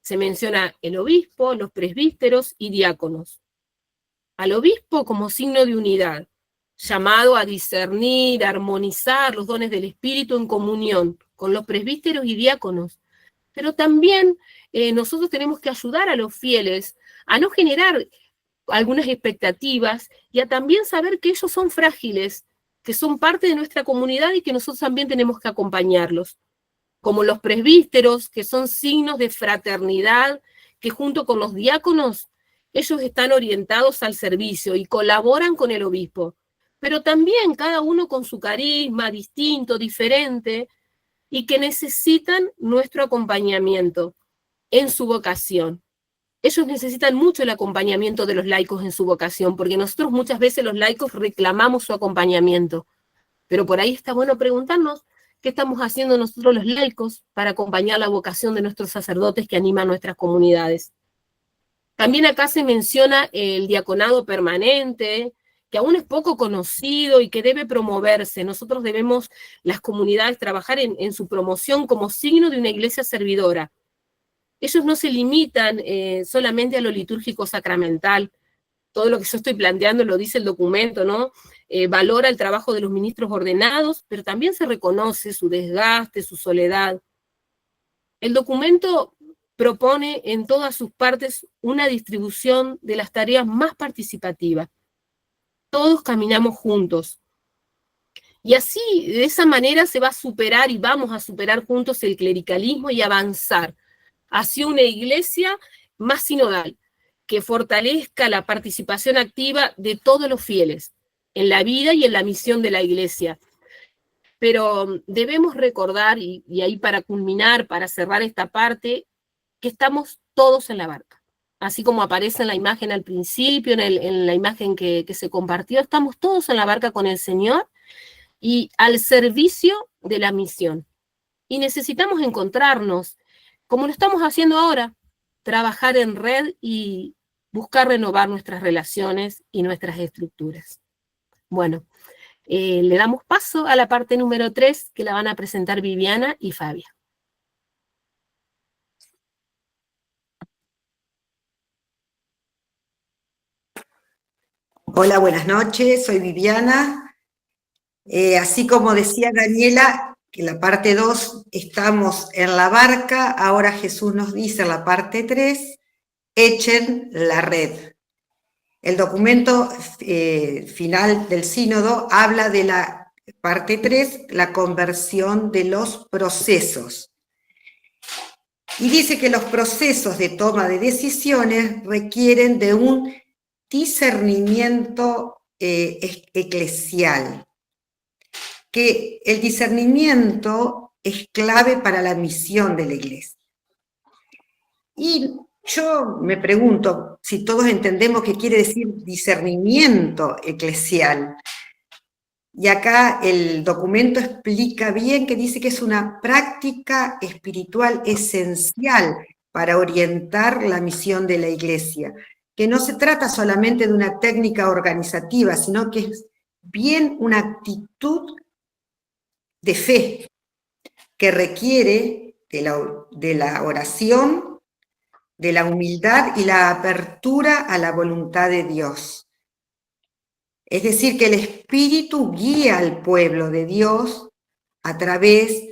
Se menciona el obispo, los presbíteros y diáconos. Al obispo como signo de unidad, llamado a discernir, a armonizar los dones del Espíritu en comunión con los presbíteros y diáconos. Pero también nosotros tenemos que ayudar a los fieles a no generar algunas expectativas y a también saber que ellos son frágiles, que son parte de nuestra comunidad y que nosotros también tenemos que acompañarlos. Como los presbíteros, que son signos de fraternidad, que junto con los diáconos, ellos están orientados al servicio y colaboran con el obispo. Pero también cada uno con su carisma distinto, diferente, y que necesitan nuestro acompañamiento en su vocación. Ellos necesitan mucho el acompañamiento de los laicos en su vocación, porque nosotros muchas veces los laicos reclamamos su acompañamiento. Pero por ahí está bueno preguntarnos qué estamos haciendo nosotros los laicos para acompañar la vocación de nuestros sacerdotes que animan nuestras comunidades. También acá se menciona el diaconado permanente, que aún es poco conocido y que debe promoverse. Nosotros debemos, las comunidades, trabajar en su promoción como signo de una iglesia servidora. Ellos no se limitan solamente a lo litúrgico sacramental. Todo lo que yo estoy planteando lo dice el documento, ¿no? Valora el trabajo de los ministros ordenados, pero también se reconoce su desgaste, su soledad. El documento propone en todas sus partes una distribución de las tareas más participativas. Todos caminamos juntos. Y así, de esa manera, se va a superar y vamos a superar juntos el clericalismo y avanzar hacia una iglesia más sinodal, que fortalezca la participación activa de todos los fieles en la vida y en la misión de la iglesia. Pero debemos recordar, y ahí para culminar, para cerrar esta parte, que estamos todos en la barca. Así como aparece en la imagen al principio, en la imagen que se compartió, estamos todos en la barca con el Señor y al servicio de la misión. Y necesitamos encontrarnos, como lo estamos haciendo ahora, trabajar en red y buscar renovar nuestras relaciones y nuestras estructuras. Bueno, le damos paso a la parte número 3, que la van a presentar Viviana y Fabia. Hola, buenas noches, soy Viviana. Así como decía Daniela, que en la parte 2 estamos en la barca, ahora Jesús nos dice en la parte 3, echen la red. El documento final del sínodo habla de la parte 3, la conversión de los procesos. Y dice que los procesos de toma de decisiones requieren de un discernimiento eclesial, que el discernimiento es clave para la misión de la Iglesia. Y yo me pregunto si todos entendemos qué quiere decir discernimiento eclesial. Y acá el documento explica bien que dice que es una práctica espiritual esencial para orientar la misión de la Iglesia, que no se trata solamente de una técnica organizativa, sino que es bien una actitud de fe que requiere de la oración, de la humildad y la apertura a la voluntad de Dios. Es decir, que el Espíritu guía al pueblo de Dios a través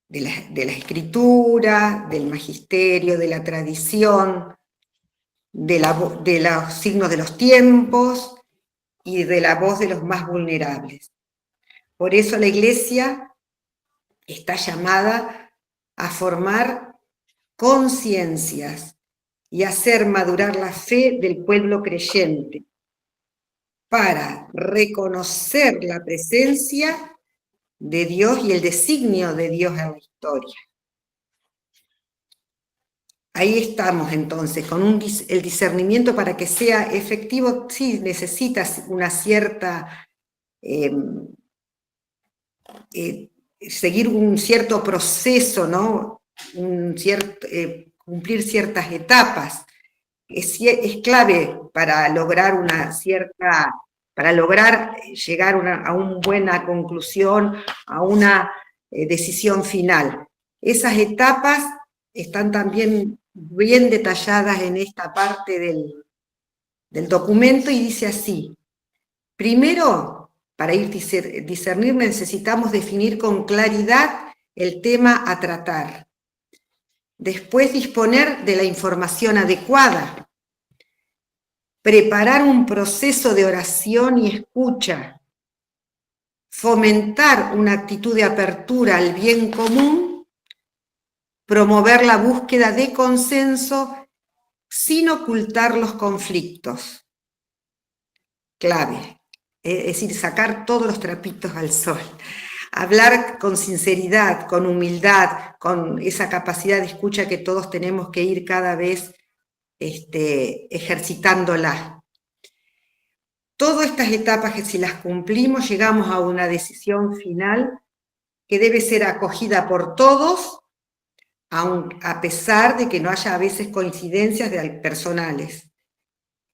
de la Escritura, del magisterio, de la tradición, de los signos de los tiempos y de la voz de los más vulnerables. Por eso la Iglesia está llamada a formar conciencias y hacer madurar la fe del pueblo creyente, para reconocer la presencia de Dios y el designio de Dios en la historia. Ahí estamos entonces, con el discernimiento para que sea efectivo, sí necesita una cierta, seguir un cierto proceso, ¿no? Cumplir ciertas etapas. Es clave para lograr llegar a una buena conclusión, a una decisión final. Esas etapas están también bien detalladas en esta parte del documento y dice así: primero, para discernir necesitamos definir con claridad el tema a tratar. Después, disponer de la información adecuada, preparar un proceso de oración y escucha, fomentar una actitud de apertura al bien común, promover la búsqueda de consenso sin ocultar los conflictos. Clave, es decir, sacar todos los trapitos al sol. Hablar con sinceridad, con humildad, con esa capacidad de escucha que todos tenemos que ir cada vez ejercitándola. Todas estas etapas que si las cumplimos llegamos a una decisión final que debe ser acogida por todos, a pesar de que no haya a veces coincidencias personales.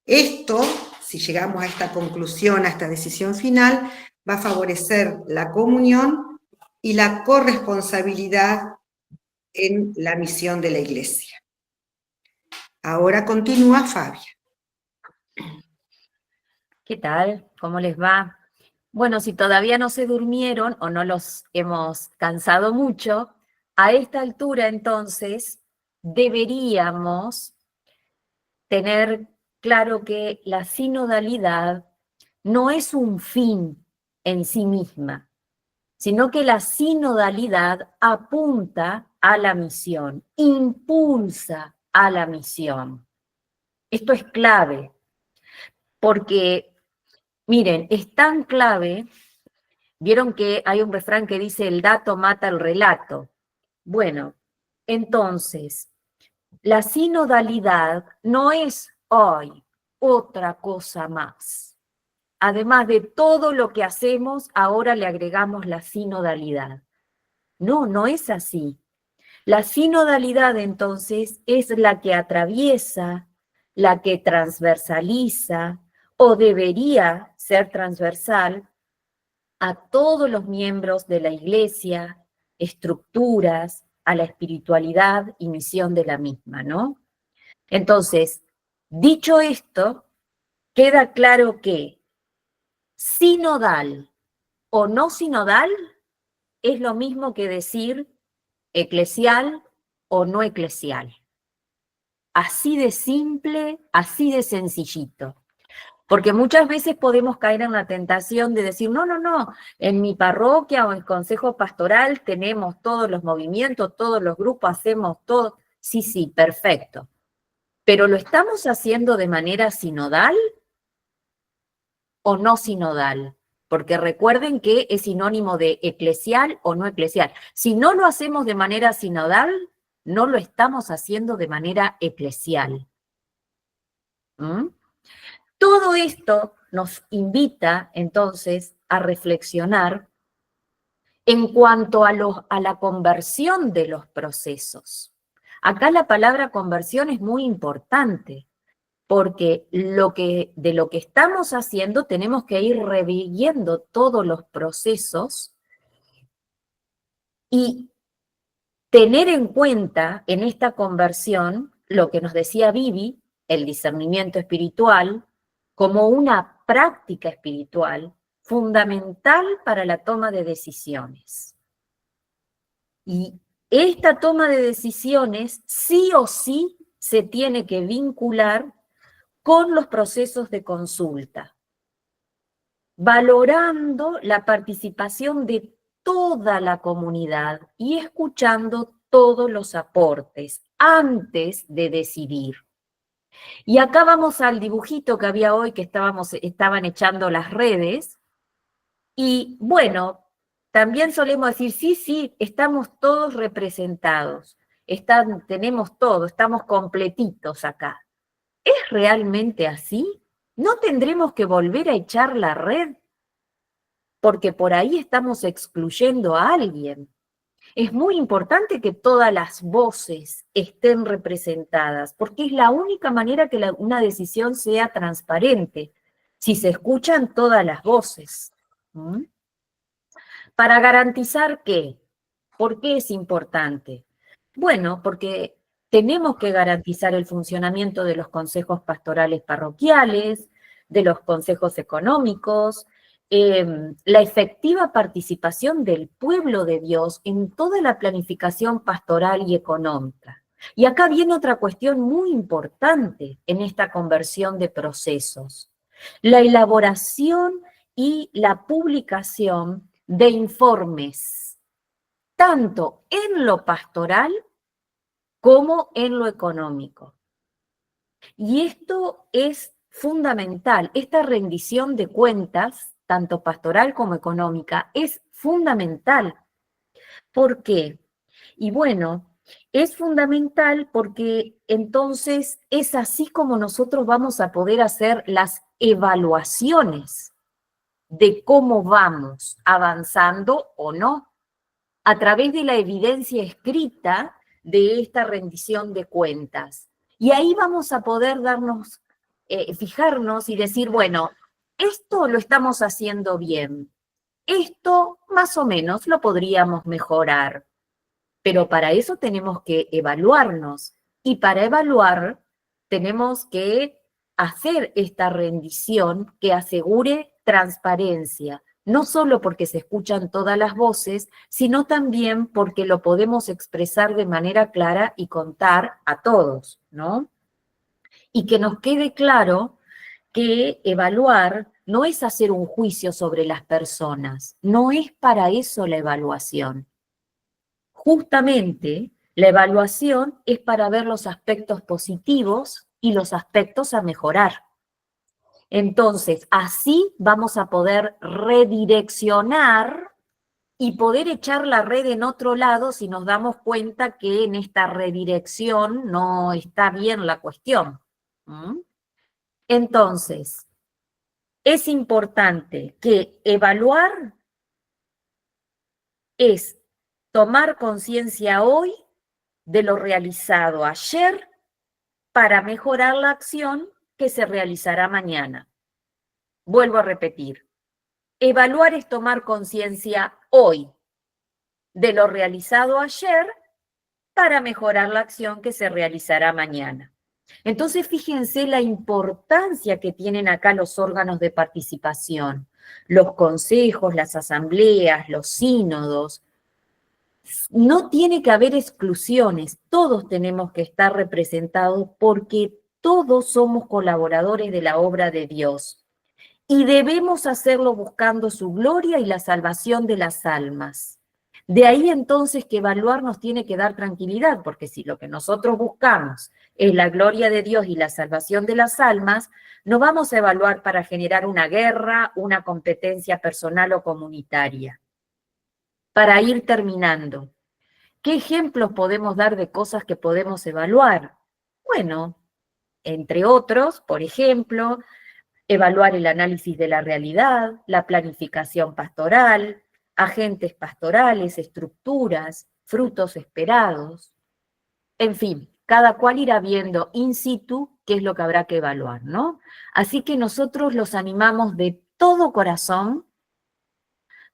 Esto, si llegamos a esta conclusión, a esta decisión final, va a favorecer la comunión y la corresponsabilidad en la misión de la Iglesia. Ahora continúa Fabia. ¿Qué tal? ¿Cómo les va? Bueno, si todavía no se durmieron o no los hemos cansado mucho, a esta altura entonces deberíamos tener claro que la sinodalidad no es un fin en sí misma, sino que la sinodalidad apunta a la misión, impulsa a la misión. Esto es clave, porque, miren, es tan clave, vieron que hay un refrán que dice el dato mata el relato. Bueno, entonces, la sinodalidad no es hoy otra cosa más. Además de todo lo que hacemos, ahora le agregamos la sinodalidad. No, no es así. La sinodalidad, entonces, es la que atraviesa, la que transversaliza, o debería ser transversal a todos los miembros de la Iglesia, estructuras, a la espiritualidad y misión de la misma, ¿no? Entonces, dicho esto, queda claro que sinodal o no sinodal es lo mismo que decir eclesial o no eclesial. Así de simple, así de sencillito. Porque muchas veces podemos caer en la tentación de decir, no, no, no, en mi parroquia o en el consejo pastoral tenemos todos los movimientos, todos los grupos, hacemos todo. Sí, sí, perfecto. ¿Pero lo estamos haciendo de manera sinodal o no sinodal? Porque recuerden que es sinónimo de eclesial o no eclesial. Si no lo hacemos de manera sinodal, no lo estamos haciendo de manera eclesial. ¿Mm? Todo esto nos invita entonces a reflexionar en cuanto a la conversión de los procesos. Acá la palabra conversión es muy importante, porque de lo que estamos haciendo tenemos que ir reviviendo todos los procesos y tener en cuenta en esta conversión lo que nos decía Vivi, el discernimiento espiritual, como una práctica espiritual fundamental para la toma de decisiones. Y esta toma de decisiones sí o sí se tiene que vincular con los procesos de consulta, valorando la participación de toda la comunidad y escuchando todos los aportes antes de decidir. Y acá vamos al dibujito que había hoy que estaban echando las redes. Y bueno, también solemos decir, sí, sí, estamos todos representados. Tenemos todo, estamos completitos acá. ¿Es realmente así? ¿No tendremos que volver a echar la red? Porque por ahí estamos excluyendo a alguien. Es muy importante que todas las voces estén representadas, porque es la única manera que una decisión sea transparente, si se escuchan todas las voces. ¿Mm? Para garantizar ¿qué? ¿Por qué es importante? Bueno, porque tenemos que garantizar el funcionamiento de los consejos pastorales parroquiales, de los consejos económicos, la efectiva participación del pueblo de Dios en toda la planificación pastoral y económica. Y acá viene otra cuestión muy importante en esta conversión de procesos: la elaboración y la publicación de informes, tanto en lo pastoral como en lo económico. Y esto es fundamental, esta rendición de cuentas, tanto pastoral como económica, es fundamental. ¿Por qué? Y bueno, es fundamental porque entonces es así como nosotros vamos a poder hacer las evaluaciones de cómo vamos avanzando o no, a través de la evidencia escrita de esta rendición de cuentas. Y ahí vamos a poder fijarnos y decir, bueno, esto lo estamos haciendo bien, esto más o menos lo podríamos mejorar, pero para eso tenemos que evaluarnos, y para evaluar tenemos que hacer esta rendición que asegure transparencia, no solo porque se escuchan todas las voces, sino también porque lo podemos expresar de manera clara y contar a todos, ¿no? Y que nos quede claro que evaluar no es hacer un juicio sobre las personas, no es para eso la evaluación. Justamente, la evaluación es para ver los aspectos positivos y los aspectos a mejorar. Entonces, así vamos a poder redireccionar y poder echar la red en otro lado si nos damos cuenta que en esta redirección no está bien la cuestión. ¿Mm? Entonces, es importante que evaluar es tomar conciencia hoy de lo realizado ayer para mejorar la acción que se realizará mañana. Vuelvo a repetir, evaluar es tomar conciencia hoy de lo realizado ayer para mejorar la acción que se realizará mañana. Entonces, fíjense la importancia que tienen acá los órganos de participación, los consejos, las asambleas, los sínodos. No tiene que haber exclusiones, todos tenemos que estar representados porque todos somos colaboradores de la obra de Dios y debemos hacerlo buscando su gloria y la salvación de las almas. De ahí entonces que evaluar nos tiene que dar tranquilidad, porque si lo que nosotros buscamos es la gloria de Dios y la salvación de las almas, no vamos a evaluar para generar una guerra, una competencia personal o comunitaria. Para ir terminando, ¿qué ejemplos podemos dar de cosas que podemos evaluar? Bueno, entre otros, por ejemplo, evaluar el análisis de la realidad, la planificación pastoral, agentes pastorales, estructuras, frutos esperados. En fin, cada cual irá viendo in situ qué es lo que habrá que evaluar, ¿no? Así que nosotros los animamos de todo corazón,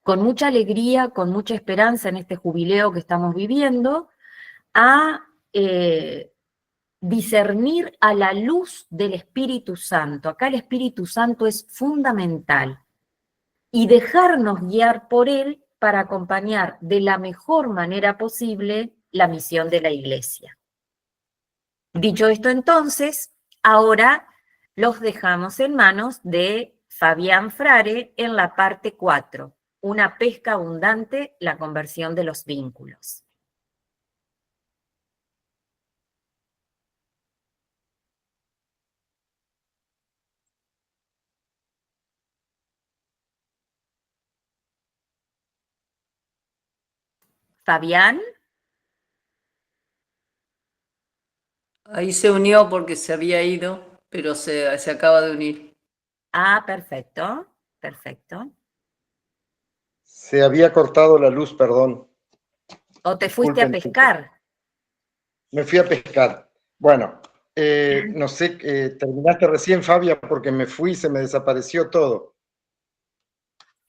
con mucha alegría, con mucha esperanza en este jubileo que estamos viviendo, a discernir a la luz del Espíritu Santo. Acá el Espíritu Santo es fundamental. Y dejarnos guiar por él para acompañar de la mejor manera posible la misión de la Iglesia. Dicho esto entonces, ahora los dejamos en manos de Fabián Frare en la parte 4, una pesca abundante, la conversión de los vínculos. Fabián. Ahí se unió porque se había ido, pero se acaba de unir. Ah, perfecto, perfecto. Se había cortado la luz, perdón. ¿O te fuiste a pescar? Me fui a pescar. Bueno, no sé, terminaste recién, Fabia, porque me fui y se me desapareció todo.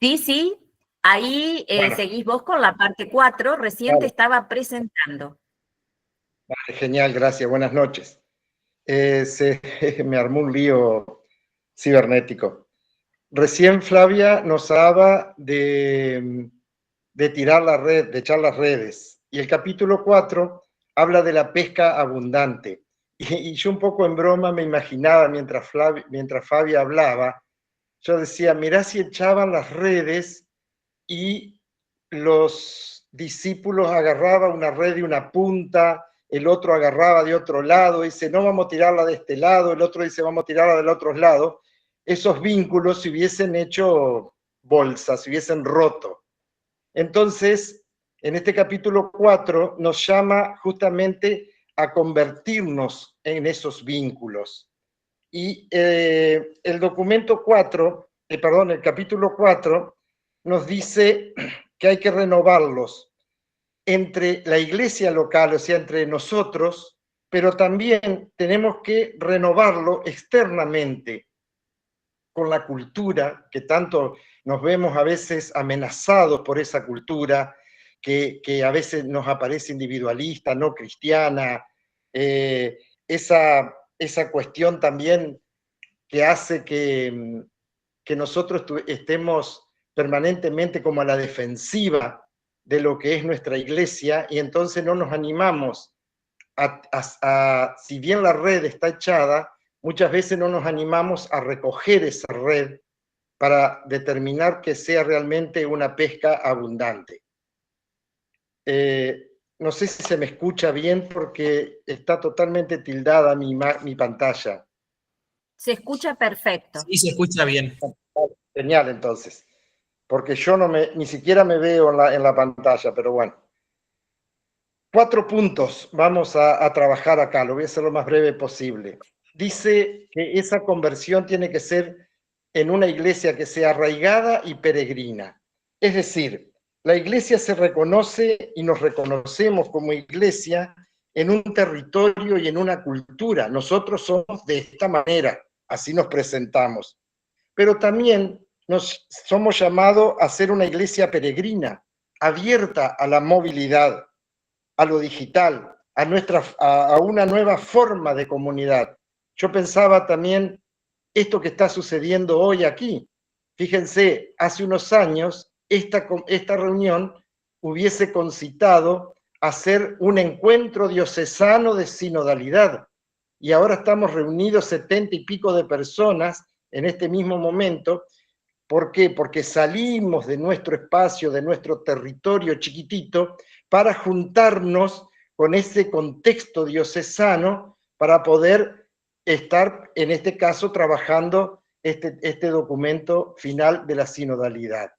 Sí, sí. Ahí Bueno. Seguís vos con la parte 4, recién Vale. te estaba presentando. Vale, genial, gracias, buenas noches. Me armó un lío cibernético. Recién Flavia nos hablaba de tirar la red, de echar las redes. Y el capítulo 4 habla de la pesca abundante. Y yo un poco en broma me imaginaba mientras Fabia hablaba, yo decía, mirá si echaban las redes y los discípulos agarraban una red de una punta, el otro agarraba de otro lado, dice, no vamos a tirarla de este lado, el otro dice, vamos a tirarla del otro lado. Esos vínculos se hubiesen hecho bolsas, se hubiesen roto. Entonces, en este capítulo 4 nos llama justamente a convertirnos en esos vínculos. Y el documento 4, el capítulo 4 nos dice que hay que renovarlos entre la iglesia local, o sea, entre nosotros, pero también tenemos que renovarlo externamente con la cultura, que tanto nos vemos a veces amenazados por esa cultura, que a veces nos aparece individualista, no cristiana, esa cuestión también que hace que nosotros estemos permanentemente como a la defensiva de lo que es nuestra iglesia, y entonces no nos animamos si bien la red está echada, muchas veces no nos animamos a recoger esa red para determinar que sea realmente una pesca abundante. No sé si se me escucha bien porque está totalmente tildada mi pantalla. Se escucha perfecto. Sí, se escucha bien. Genial, entonces. Porque yo ni siquiera me veo en la pantalla, pero bueno. 4 puntos vamos a trabajar acá, lo voy a hacer lo más breve posible. Dice que esa conversión tiene que ser en una iglesia que sea arraigada y peregrina. Es decir, la iglesia se reconoce y nos reconocemos como iglesia en un territorio y en una cultura. Nosotros somos de esta manera, así nos presentamos. Pero también somos llamados a ser una iglesia peregrina, abierta a la movilidad, a lo digital, a una nueva forma de comunidad. Yo pensaba también esto que está sucediendo hoy aquí. Fíjense, hace unos años esta reunión hubiese concitado hacer un encuentro diocesano de sinodalidad, y ahora estamos reunidos 70 y pico de personas en este mismo momento. ¿Por qué? Porque salimos de nuestro espacio, de nuestro territorio chiquitito, para juntarnos con ese contexto diocesano para poder estar, en este caso, trabajando este documento final de la sinodalidad.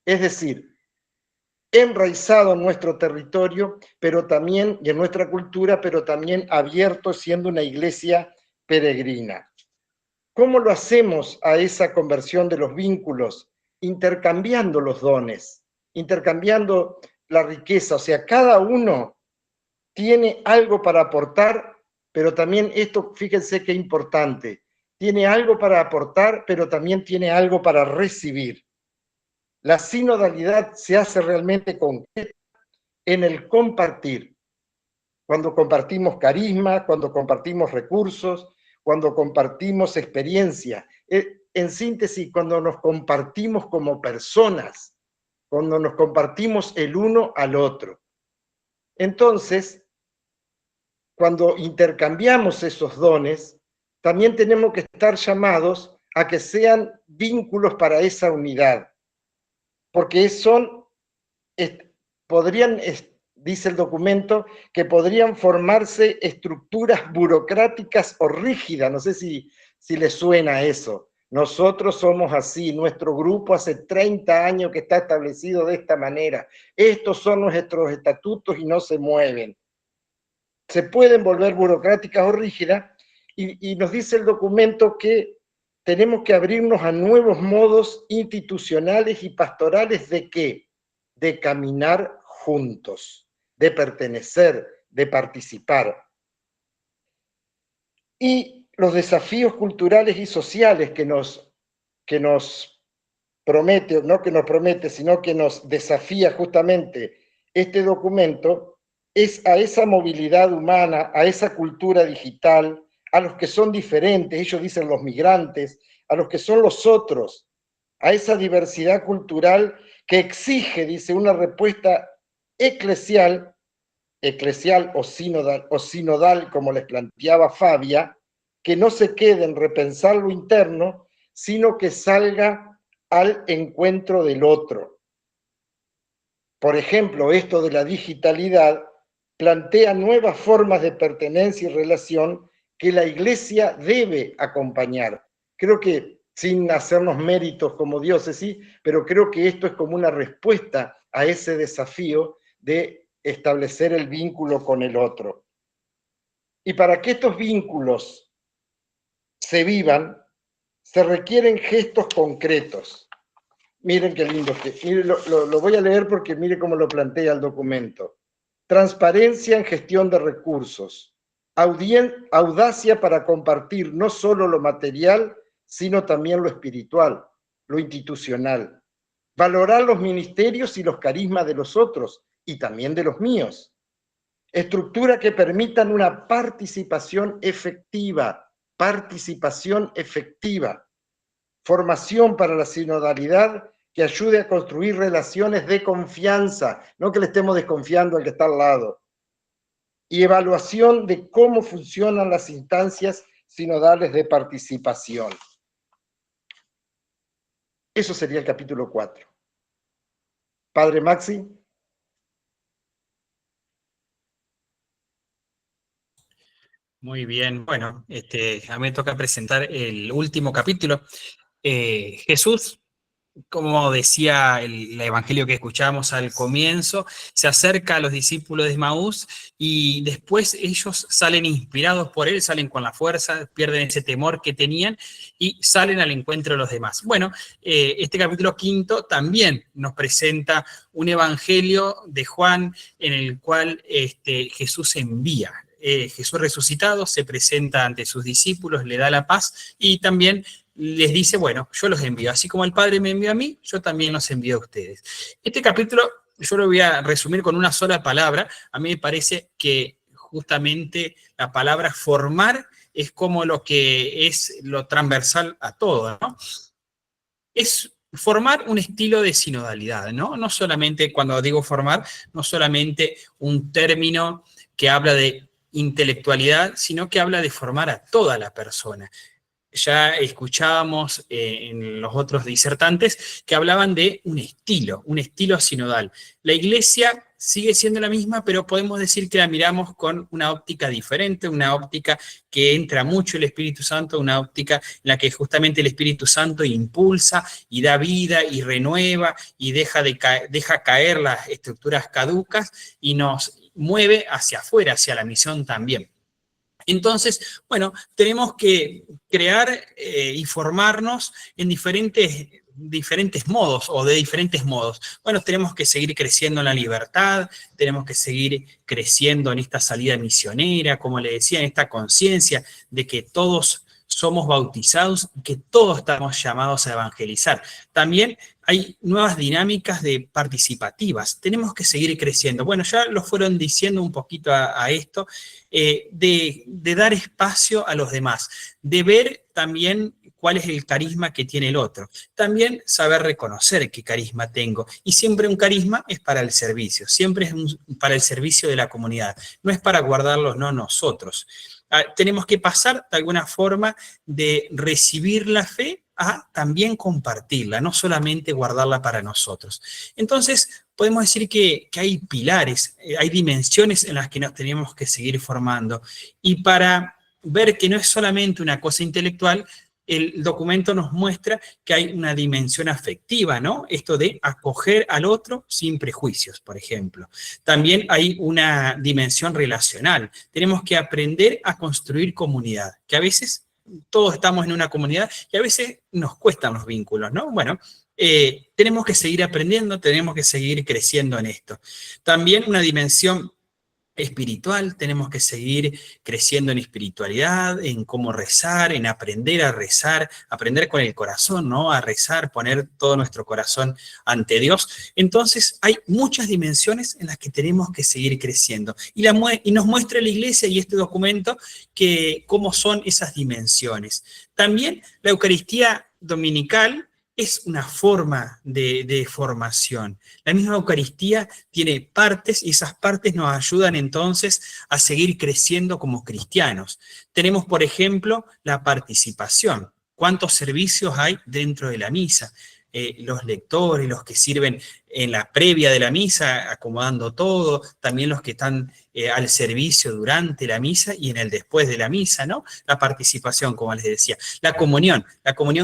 Es decir, enraizado en nuestro territorio, pero también, y en nuestra cultura, pero también abierto, siendo una iglesia peregrina. ¿Cómo lo hacemos a esa conversión de los vínculos? Intercambiando los dones, intercambiando la riqueza. O sea, cada uno tiene algo para aportar, pero también esto, fíjense qué importante, tiene algo para aportar, pero también tiene algo para recibir. La sinodalidad se hace realmente concreta en el compartir. Cuando compartimos carisma, cuando compartimos recursos, cuando compartimos experiencia. En síntesis, cuando nos compartimos como personas, cuando nos compartimos el uno al otro. Entonces, cuando intercambiamos esos dones, también tenemos que estar llamados a que sean vínculos para esa unidad. Porque podrían, dice el documento, que podrían formarse estructuras burocráticas o rígidas. No sé si les suena eso. Nosotros somos así, nuestro grupo hace 30 años que está establecido de esta manera. Estos son nuestros estatutos y no se mueven. Se pueden volver burocráticas o rígidas, y nos dice el documento que tenemos que abrirnos a nuevos modos institucionales y pastorales ¿de qué? De caminar juntos, de pertenecer, de participar. Y los desafíos culturales y sociales que nos promete, no que nos promete, sino que nos desafía justamente este documento, es a esa movilidad humana, a esa cultura digital, a los que son diferentes, ellos dicen los migrantes, a los que son los otros, a esa diversidad cultural que exige, dice, una respuesta eclesial o sinodal, como les planteaba Fabia, que no se quede en repensar lo interno, sino que salga al encuentro del otro. Por ejemplo, esto de la digitalidad plantea nuevas formas de pertenencia y relación que la Iglesia debe acompañar. Creo que, sin hacernos méritos como diócesis, pero creo que esto es como una respuesta a ese desafío de establecer el vínculo con el otro. Y para que estos vínculos se vivan, se requieren gestos concretos. Miren qué lindo que... Miren, lo voy a leer porque mire cómo lo plantea el documento. Transparencia en gestión de recursos. Audacia para compartir no solo lo material, sino también lo espiritual, lo institucional. Valorar los ministerios y los carismas de los otros, y también de los míos. Estructura que permitan una participación efectiva. Formación para la sinodalidad que ayude a construir relaciones de confianza, no que le estemos desconfiando al que está al lado. Y evaluación de cómo funcionan las instancias sinodales de participación. Eso sería el capítulo 4. Padre Maxi. Muy bien, bueno, a mí me toca presentar el último capítulo. Jesús, como decía el evangelio que escuchábamos al comienzo, se acerca a los discípulos de Emaús y después ellos salen inspirados por él, salen con la fuerza, pierden ese temor que tenían y salen al encuentro de los demás. Bueno, este capítulo 5 también nos presenta un evangelio de Juan en el cual Jesús envía. Jesús resucitado se presenta ante sus discípulos, le da la paz y también les dice, bueno, yo los envío. Así como el Padre me envió a mí, yo también los envío a ustedes. Este capítulo yo lo voy a resumir con una sola palabra. A mí me parece que justamente la palabra formar es como lo que es lo transversal a todo, ¿no? Es formar un estilo de sinodalidad, ¿no? No solamente, cuando digo formar, no solamente un término que habla de intelectualidad, sino que habla de formar a toda la persona. Ya escuchábamos en los otros disertantes que hablaban de un estilo sinodal. La Iglesia sigue siendo la misma, pero podemos decir que la miramos con una óptica diferente, una óptica que entra mucho el Espíritu Santo, una óptica en la que justamente el Espíritu Santo impulsa y da vida y renueva y deja caer las estructuras caducas y nos mueve hacia afuera, hacia la misión también. Entonces, bueno, tenemos que crear y formarnos en diferentes modos o de diferentes modos. Bueno, tenemos que seguir creciendo en la libertad, tenemos que seguir creciendo en esta salida misionera, como le decía, en esta conciencia de que todos somos bautizados y que todos estamos llamados a evangelizar. También hay nuevas dinámicas participativas, tenemos que seguir creciendo. Bueno, ya lo fueron diciendo un poquito a esto, de dar espacio a los demás, de ver también cuál es el carisma que tiene el otro. También saber reconocer qué carisma tengo. Y siempre un carisma es para el servicio, siempre es para el servicio de la comunidad, no es para guardarlos, no nosotros. Tenemos que pasar de alguna forma de recibir la fe a también compartirla, no solamente guardarla para nosotros. Entonces, podemos decir que hay pilares, hay dimensiones en las que nos tenemos que seguir formando. Y para ver que no es solamente una cosa intelectual, el documento nos muestra que hay una dimensión afectiva, ¿no? Esto de acoger al otro sin prejuicios, por ejemplo. También hay una dimensión relacional. Tenemos que aprender a construir comunidad, que a veces todos estamos en una comunidad y a veces nos cuestan los vínculos, ¿no? Bueno, tenemos que seguir aprendiendo, tenemos que seguir creciendo en esto. También una dimensión espiritual, tenemos que seguir creciendo en espiritualidad, en cómo rezar, en aprender a rezar, aprender con el corazón, ¿no? A rezar, poner todo nuestro corazón ante Dios. Entonces, hay muchas dimensiones en las que tenemos que seguir creciendo. Y nos muestra la Iglesia y este documento cómo son esas dimensiones. También la Eucaristía dominical es una forma de formación. La misma Eucaristía tiene partes y esas partes nos ayudan entonces a seguir creciendo como cristianos. Tenemos, por ejemplo, la participación. ¿Cuántos servicios hay dentro de la misa? Los lectores, los que sirven en la previa de la misa, acomodando todo, también los que están al servicio durante la misa y en el después de la misa, ¿no? La participación, como les decía. La comunión,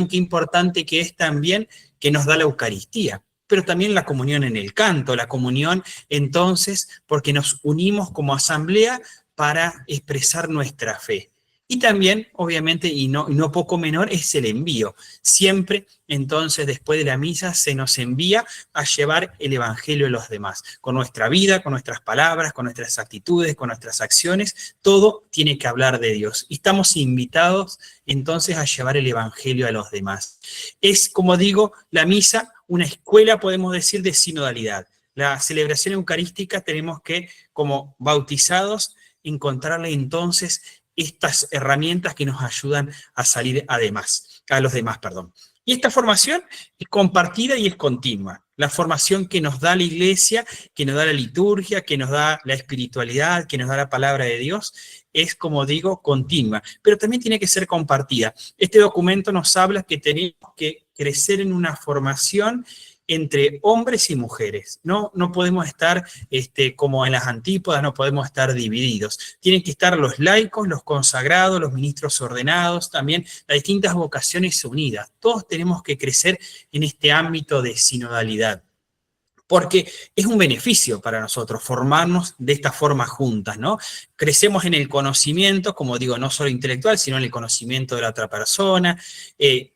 qué importante que es también que nos da la Eucaristía, pero también la comunión en el canto, la comunión entonces porque nos unimos como asamblea para expresar nuestra fe. Y también, obviamente, y no poco menor, es el envío. Siempre, entonces, después de la misa, se nos envía a llevar el Evangelio a los demás. Con nuestra vida, con nuestras palabras, con nuestras actitudes, con nuestras acciones, todo tiene que hablar de Dios. Y estamos invitados, entonces, a llevar el Evangelio a los demás. Es, como digo, la misa, una escuela, podemos decir, de sinodalidad. La celebración eucarística tenemos que, como bautizados, encontrarle entonces estas herramientas que nos ayudan a salir a los demás. Y esta formación es compartida y es continua. La formación que nos da la Iglesia, que nos da la liturgia, que nos da la espiritualidad, que nos da la palabra de Dios, es, como digo, continua, pero también tiene que ser compartida. Este documento nos habla que tenemos que crecer en una formación entre hombres y mujeres. No podemos estar como en las antípodas, no podemos estar divididos. Tienen que estar los laicos, los consagrados, los ministros ordenados, también las distintas vocaciones unidas. Todos tenemos que crecer en este ámbito de sinodalidad, porque es un beneficio para nosotros formarnos de esta forma juntas, ¿no? Crecemos en el conocimiento, como digo, no solo intelectual, sino en el conocimiento de la otra persona,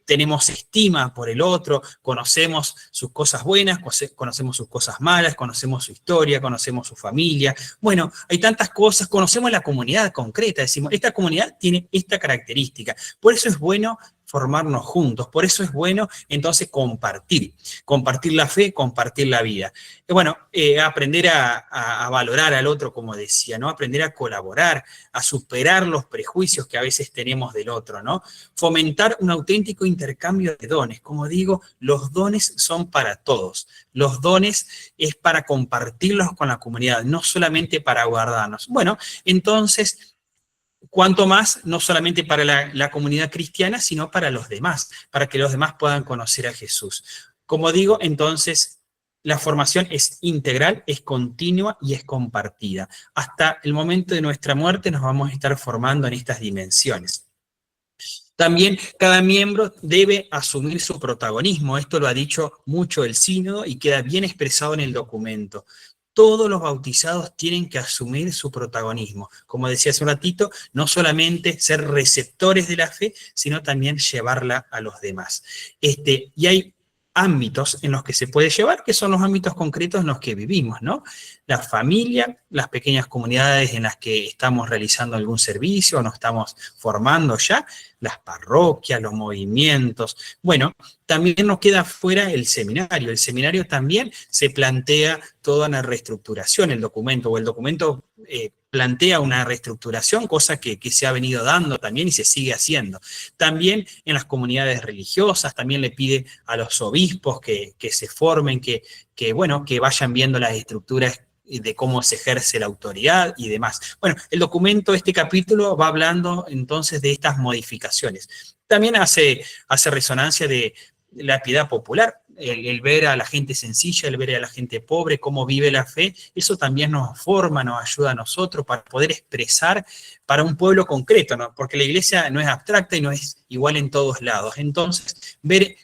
tenemos estima por el otro, conocemos sus cosas buenas, conocemos sus cosas malas, conocemos su historia, conocemos su familia. Bueno, hay tantas cosas, conocemos la comunidad concreta, decimos, esta comunidad tiene esta característica. Por eso es bueno formarnos juntos. Por eso es bueno entonces compartir la fe, compartir la vida. Bueno, aprender a valorar al otro, como decía, ¿no? Aprender a colaborar, a superar los prejuicios que a veces tenemos del otro, ¿no? Fomentar un auténtico intercambio de dones. Como digo, los dones son para todos. Los dones es para compartirlos con la comunidad, no solamente para guardarnos. Bueno, entonces, cuanto más, no solamente para la comunidad cristiana, sino para los demás, para que los demás puedan conocer a Jesús. Como digo, entonces, la formación es integral, es continua y es compartida. Hasta el momento de nuestra muerte nos vamos a estar formando en estas dimensiones. También cada miembro debe asumir su protagonismo. Esto lo ha dicho mucho el sínodo y queda bien expresado en el documento. Todos los bautizados tienen que asumir su protagonismo. Como decía hace un ratito, no solamente ser receptores de la fe, sino también llevarla a los demás. Y hay ámbitos en los que se puede llevar, que son los ámbitos concretos en los que vivimos, ¿no? La familia, las pequeñas comunidades en las que estamos realizando algún servicio, o nos estamos formando ya, las parroquias, los movimientos. Bueno, también nos queda fuera el seminario. El seminario también se plantea toda una reestructuración, el documento plantea una reestructuración, cosa que se ha venido dando también y se sigue haciendo. También en las comunidades religiosas, también le pide a los obispos que se formen, que vayan viendo las estructuras de cómo se ejerce la autoridad y demás. Bueno, el documento, este capítulo, va hablando entonces de estas modificaciones. También hace resonancia de la piedad popular, el ver a la gente sencilla, el ver a la gente pobre, cómo vive la fe, eso también nos forma, nos ayuda a nosotros para poder expresar para un pueblo concreto, ¿no? Porque la iglesia no es abstracta y no es igual en todos lados. Entonces, ver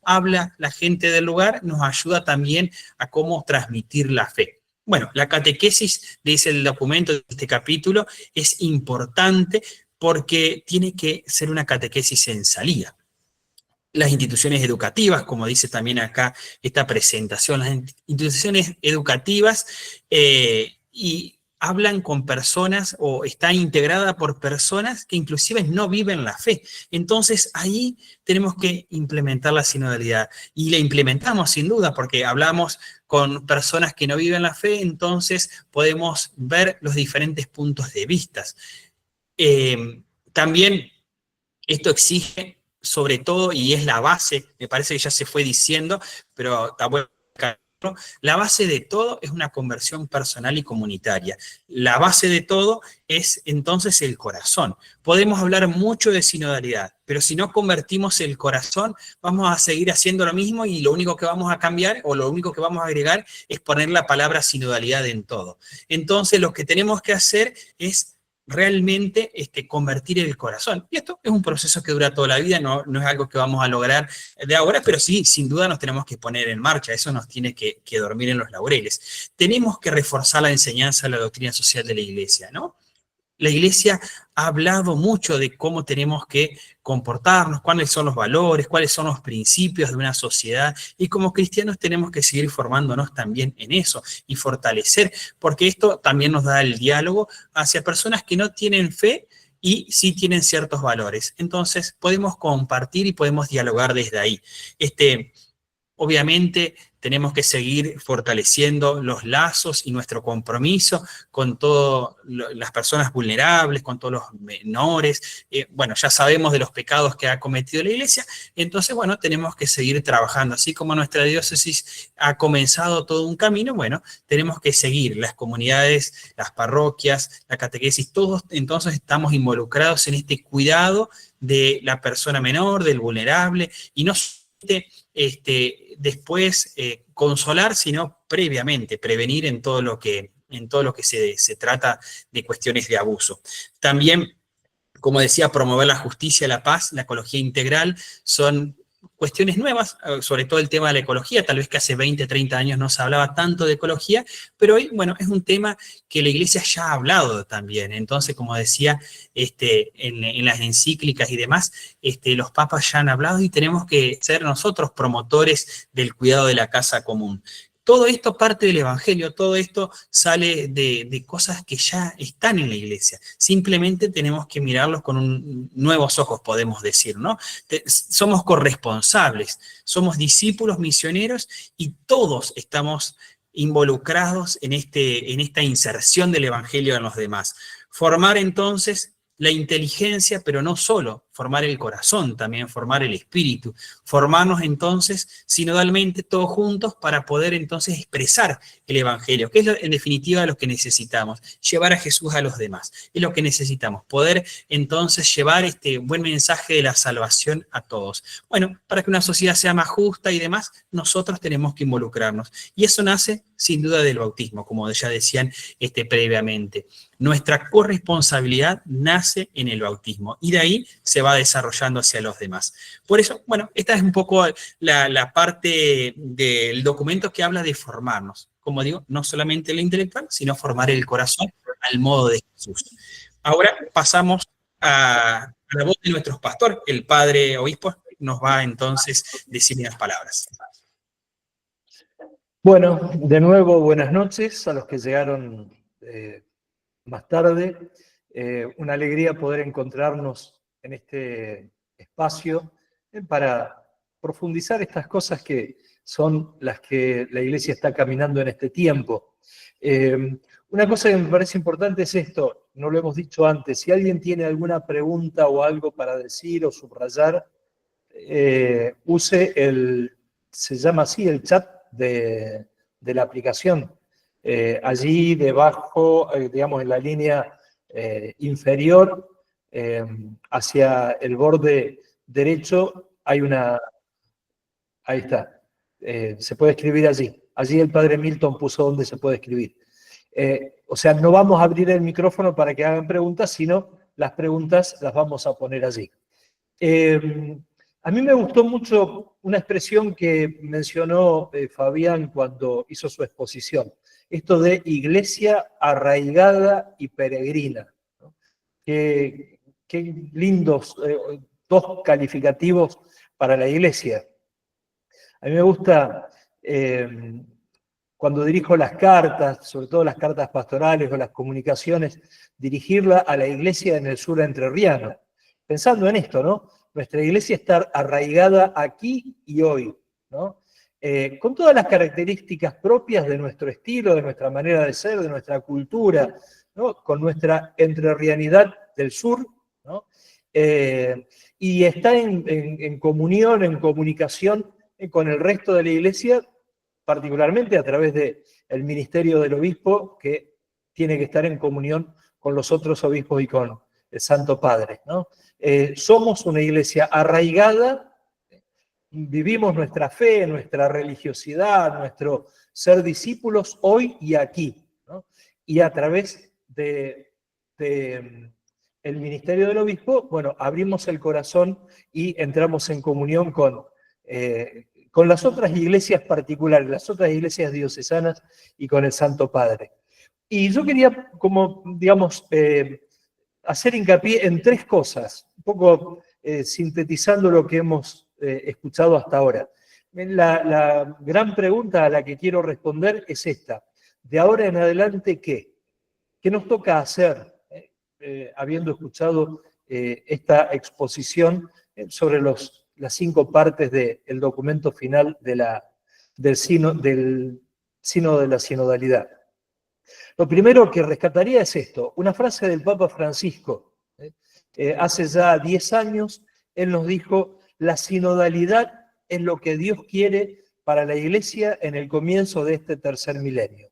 habla la gente del lugar nos ayuda también a cómo transmitir la fe. Bueno, la catequesis, dice el documento de este capítulo, es importante porque tiene que ser una catequesis en salida. Las instituciones educativas, como dice también acá esta presentación, las instituciones educativas y hablan con personas o está integrada por personas que inclusive no viven la fe. Entonces ahí tenemos que implementar la sinodalidad y la implementamos sin duda porque hablamos con personas que no viven la fe, entonces podemos ver los diferentes puntos de vista. También esto exige sobre todo, y es la base, me parece que ya se fue diciendo, pero está bueno, la base de todo es una conversión personal y comunitaria. La base de todo es entonces el corazón. Podemos hablar mucho de sinodalidad, pero si no convertimos el corazón, vamos a seguir haciendo lo mismo y lo único que vamos a cambiar o lo único que vamos a agregar es poner la palabra sinodalidad en todo. Entonces lo que tenemos que hacer es realmente convertir el corazón. Y esto es un proceso que dura toda la vida, no es algo que vamos a lograr de ahora, pero sí, sin duda nos tenemos que poner en marcha, eso nos tiene que dormir en los laureles. Tenemos que reforzar la enseñanza de la doctrina social de la Iglesia, ¿no? La Iglesia ha hablado mucho de cómo tenemos que comportarnos, cuáles son los valores, cuáles son los principios de una sociedad, y como cristianos tenemos que seguir formándonos también en eso y fortalecer, porque esto también nos da el diálogo hacia personas que no tienen fe y sí tienen ciertos valores. Entonces podemos compartir y podemos dialogar desde ahí. Obviamente tenemos que seguir fortaleciendo los lazos y nuestro compromiso con todas las personas vulnerables, con todos los menores. Bueno, ya sabemos de los pecados que ha cometido la Iglesia, entonces, bueno, tenemos que seguir trabajando. Así como nuestra diócesis ha comenzado todo un camino, bueno, tenemos que seguir. Las comunidades, las parroquias, la catequesis, todos entonces estamos involucrados en este cuidado de la persona menor, del vulnerable, y no solamente después consolar, sino previamente prevenir en todo lo que se trata de cuestiones de abuso. También, como decía, promover la justicia, la paz, la ecología integral, son cuestiones nuevas, sobre todo el tema de la ecología, tal vez que hace 20, 30 años no se hablaba tanto de ecología, pero hoy, bueno, es un tema que la Iglesia ya ha hablado también. Entonces, como decía, en las encíclicas y demás, los papas ya han hablado y tenemos que ser nosotros promotores del cuidado de la casa común. Todo esto parte del Evangelio, todo esto sale de cosas que ya están en la iglesia. Simplemente tenemos que mirarlos con nuevos ojos, podemos decir, ¿no? Somos corresponsables, somos discípulos misioneros y todos estamos involucrados en esta inserción del Evangelio en los demás. Formar entonces la inteligencia, pero no solo, formar el corazón, también formar el espíritu, formarnos entonces sinodalmente todos juntos para poder entonces expresar el Evangelio, que es en definitiva lo que necesitamos, llevar a Jesús a los demás, es lo que necesitamos, poder entonces llevar este buen mensaje de la salvación a todos. Bueno, para que una sociedad sea más justa y demás, nosotros tenemos que involucrarnos, y eso nace sin duda del bautismo, como ya decían previamente. Nuestra corresponsabilidad nace en el bautismo y de ahí se va desarrollando hacia los demás. Por eso, bueno, esta es un poco la parte del documento que habla de formarnos. Como digo, no solamente lo intelectual, sino formar el corazón al modo de Jesús. Ahora pasamos a la voz de nuestro pastor, el padre obispo, nos va entonces a decir unas palabras. Bueno, de nuevo, buenas noches a los que llegaron más tarde. Una alegría poder encontrarnos en este espacio para profundizar estas cosas que son las que la Iglesia está caminando en este tiempo. Una cosa que me parece importante es esto, no lo hemos dicho antes, si alguien tiene alguna pregunta o algo para decir o subrayar, use se llama así, el chat de la aplicación. Allí debajo, digamos en la línea inferior, hacia el borde derecho, hay ahí está, se puede escribir allí. Allí el padre Milton puso donde se puede escribir. O sea, no vamos a abrir el micrófono para que hagan preguntas, sino las preguntas las vamos a poner allí. A mí me gustó mucho una expresión que mencionó Fabián cuando hizo su exposición, esto de iglesia arraigada y peregrina, ¿no? Qué lindos dos calificativos para la iglesia. A mí me gusta cuando dirijo las cartas, sobre todo las cartas pastorales o las comunicaciones, dirigirla a la iglesia en el sur entrerriano, pensando en esto, ¿no? Nuestra iglesia está arraigada aquí y hoy, ¿no? Con todas las características propias de nuestro estilo, de nuestra manera de ser, de nuestra cultura, ¿no? Con nuestra entrerrianidad del sur, ¿no? Y está en comunión, en comunicación con el resto de la iglesia, particularmente a través del ministerio del obispo, que tiene que estar en comunión con los otros obispos y con el Santo Padre, ¿no? Somos una iglesia arraigada, vivimos nuestra fe, nuestra religiosidad, nuestro ser discípulos hoy y aquí, ¿no? Y a través del ministerio del obispo, bueno, abrimos el corazón y entramos en comunión con las otras iglesias particulares, las otras iglesias diocesanas y con el Santo Padre. Y yo quería, como, digamos, hacer hincapié en tres cosas, un poco sintetizando lo que hemos escuchado hasta ahora. La gran pregunta a la que quiero responder es esta. De ahora en adelante, ¿qué? ¿Qué nos toca hacer? Habiendo escuchado esta exposición sobre las 5 partes del documento final del Sínodo de la Sinodalidad. Lo primero que rescataría es esto, una frase del Papa Francisco. Hace ya 10 años, él nos dijo, la sinodalidad es lo que Dios quiere para la Iglesia en el comienzo de este tercer milenio.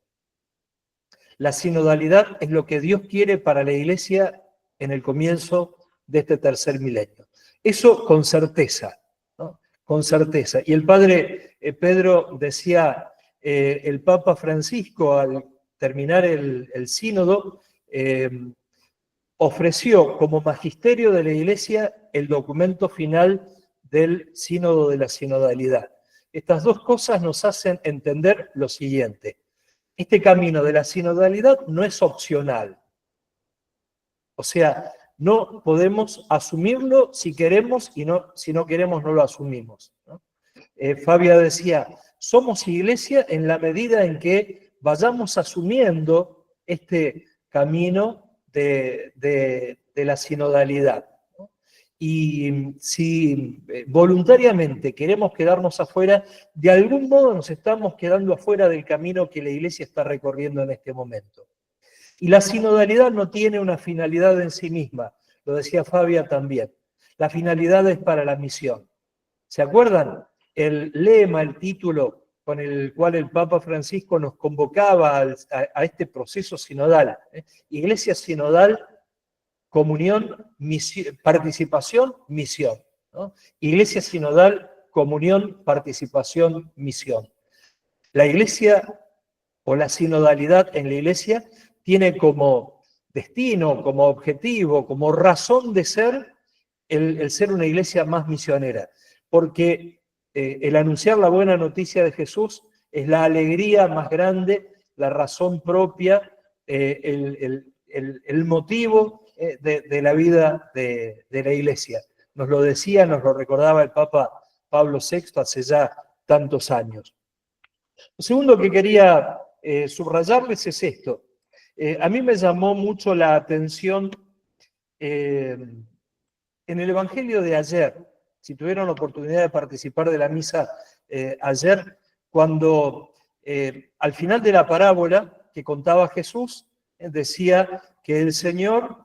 La sinodalidad es lo que Dios quiere para la Iglesia en el comienzo de este tercer milenio. Eso con certeza, ¿no? Con certeza. Y el padre Pedro decía, el Papa Francisco al terminar el sínodo, ofreció como magisterio de la Iglesia el documento final del sínodo de la sinodalidad. Estas dos cosas nos hacen entender lo siguiente. Este camino de la sinodalidad no es opcional. O sea, no podemos asumirlo si queremos y si no queremos no lo asumimos, ¿no? Fabia decía, somos iglesia en la medida en que vayamos asumiendo este camino de la sinodalidad, ¿no? Y si voluntariamente queremos quedarnos afuera, de algún modo nos estamos quedando afuera del camino que la iglesia está recorriendo en este momento. Y la sinodalidad no tiene una finalidad en sí misma, lo decía Fabia también. La finalidad es para la misión. ¿Se acuerdan? El lema, el título con el cual el Papa Francisco nos convocaba a este proceso sinodal. Iglesia sinodal, comunión, participación, misión, ¿no? Iglesia sinodal, comunión, participación, misión. La iglesia o la sinodalidad en la iglesia tiene como destino, como objetivo, como razón de ser el ser una iglesia más misionera. Porque el anunciar la buena noticia de Jesús es la alegría más grande, la razón propia, el motivo de la vida de la iglesia. Nos lo decía, nos lo recordaba el Papa Pablo VI hace ya tantos años. Lo segundo que quería subrayarles es esto. A mí me llamó mucho la atención en el Evangelio de ayer. Si tuvieron la oportunidad de participar de la misa ayer, cuando al final de la parábola que contaba Jesús, decía que el Señor,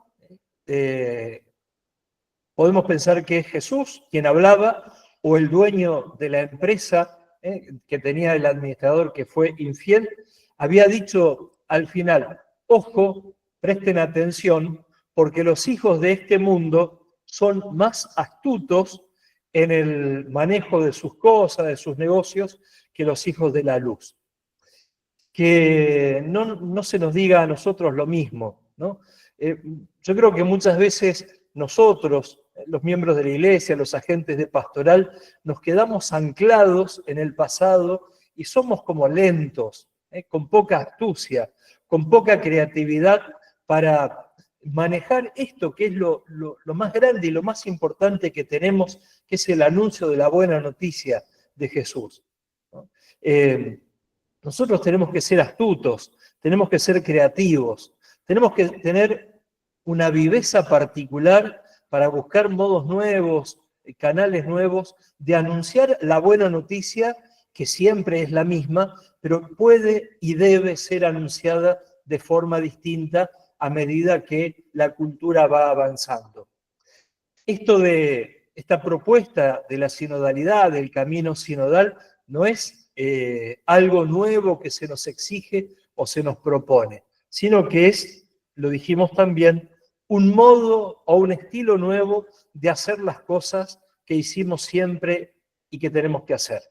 podemos pensar que es Jesús quien hablaba, o el dueño de la empresa que tenía el administrador que fue infiel, había dicho al final, ojo, presten atención, porque los hijos de este mundo son más astutos en el manejo de sus cosas, de sus negocios, que los hijos de la luz. Que no se nos diga a nosotros lo mismo, ¿no? Yo creo que muchas veces nosotros, los miembros de la iglesia, los agentes de pastoral, nos quedamos anclados en el pasado y somos como lentos, con poca astucia, con poca creatividad para manejar esto que es lo más grande y lo más importante que tenemos, que es el anuncio de la buena noticia de Jesús, ¿no? Nosotros tenemos que ser astutos, tenemos que ser creativos, tenemos que tener una viveza particular para buscar modos nuevos, canales nuevos de anunciar la buena noticia, que siempre es la misma, pero puede y debe ser anunciada de forma distinta a medida que la cultura va avanzando. Esta propuesta de la sinodalidad, del camino sinodal, no es algo nuevo que se nos exige o se nos propone, sino que es, lo dijimos también, un modo o un estilo nuevo de hacer las cosas que hicimos siempre y que tenemos que hacer.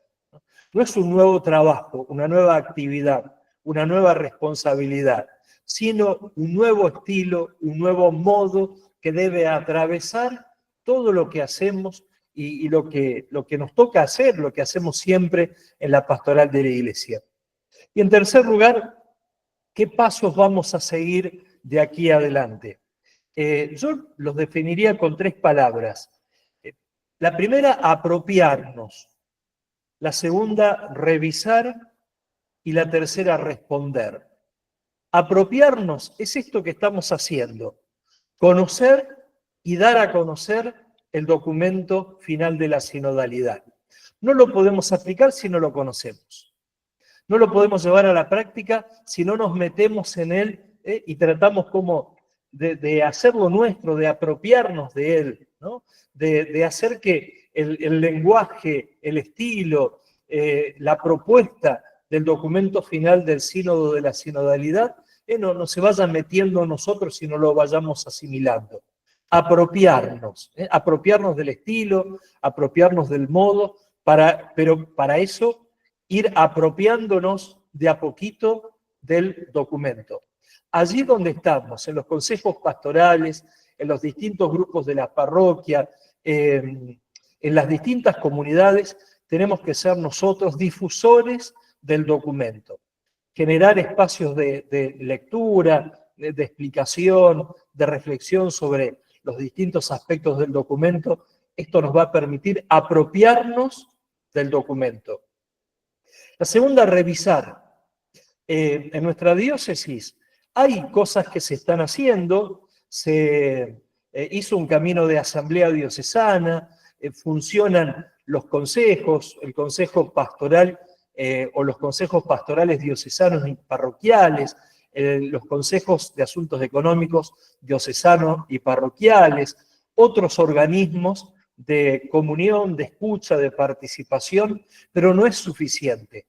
No es un nuevo trabajo, una nueva actividad, una nueva responsabilidad, sino un nuevo estilo, un nuevo modo que debe atravesar todo lo que hacemos y lo que nos toca hacer, lo que hacemos siempre en la pastoral de la iglesia. Y en tercer lugar, ¿qué pasos vamos a seguir de aquí adelante? Yo los definiría con 3 palabras. La primera, apropiarnos. La segunda, revisar. Y la tercera, responder. Apropiarnos es esto que estamos haciendo. Conocer y dar a conocer el documento final de la sinodalidad. No lo podemos aplicar si no lo conocemos. No lo podemos llevar a la práctica si no nos metemos en él y tratamos como de hacerlo nuestro, de apropiarnos de él, ¿no? De hacer que el lenguaje, el estilo, la propuesta del documento final del sínodo de la sinodalidad no se vaya metiendo en nosotros y no lo vayamos asimilando. Apropiarnos del estilo, apropiarnos del modo, pero para eso ir apropiándonos de a poquito del documento. Allí donde estamos, en los consejos pastorales, en los distintos grupos de la parroquia, en las distintas comunidades, tenemos que ser nosotros difusores del documento. Generar espacios de lectura, de explicación, de reflexión sobre los distintos aspectos del documento. Esto nos va a permitir apropiarnos del documento. La segunda, revisar. En nuestra diócesis hay cosas que se están haciendo, se hizo un camino de asamblea diocesana, funcionan los consejos, el consejo pastoral o los consejos pastorales diocesanos y parroquiales, los consejos de asuntos económicos diocesanos y parroquiales, otros organismos de comunión, de escucha, de participación, pero no es suficiente.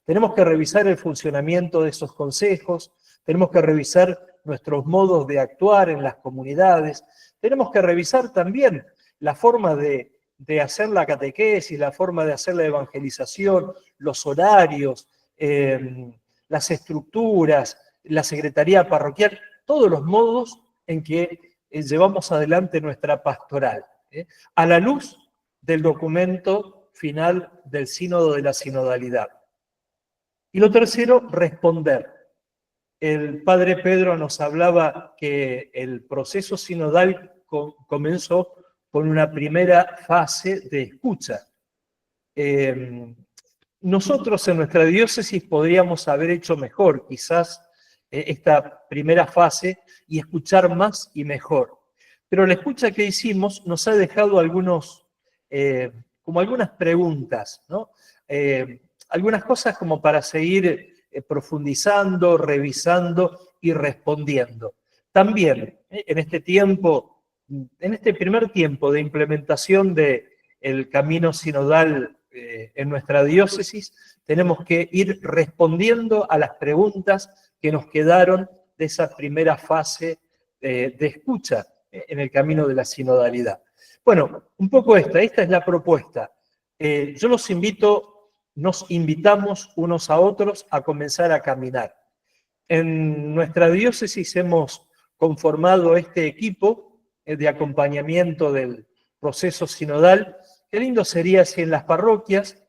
Tenemos que revisar el funcionamiento de esos consejos, tenemos que revisar nuestros modos de actuar en las comunidades, tenemos que revisar también la forma de hacer la catequesis, la forma de hacer la evangelización, los horarios, las estructuras, la secretaría parroquial, todos los modos en que llevamos adelante nuestra pastoral, a la luz del documento final del Sínodo de la Sinodalidad. Y lo tercero, responder. El padre Pedro nos hablaba que el proceso sinodal comenzó con una primera fase de escucha. Nosotros en nuestra diócesis podríamos haber hecho mejor, quizás, esta primera fase y escuchar más y mejor. Pero la escucha que hicimos nos ha dejado algunas preguntas, ¿no? Algunas cosas como para seguir profundizando, revisando y respondiendo. También, en este primer tiempo de implementación del camino sinodal en nuestra diócesis, tenemos que ir respondiendo a las preguntas que nos quedaron de esa primera fase de escucha en el camino de la sinodalidad. Bueno, un poco esta es la propuesta. Yo nos invitamos unos a otros a comenzar a caminar. En nuestra diócesis hemos conformado este equipo de acompañamiento del proceso sinodal. Qué lindo sería si en las parroquias,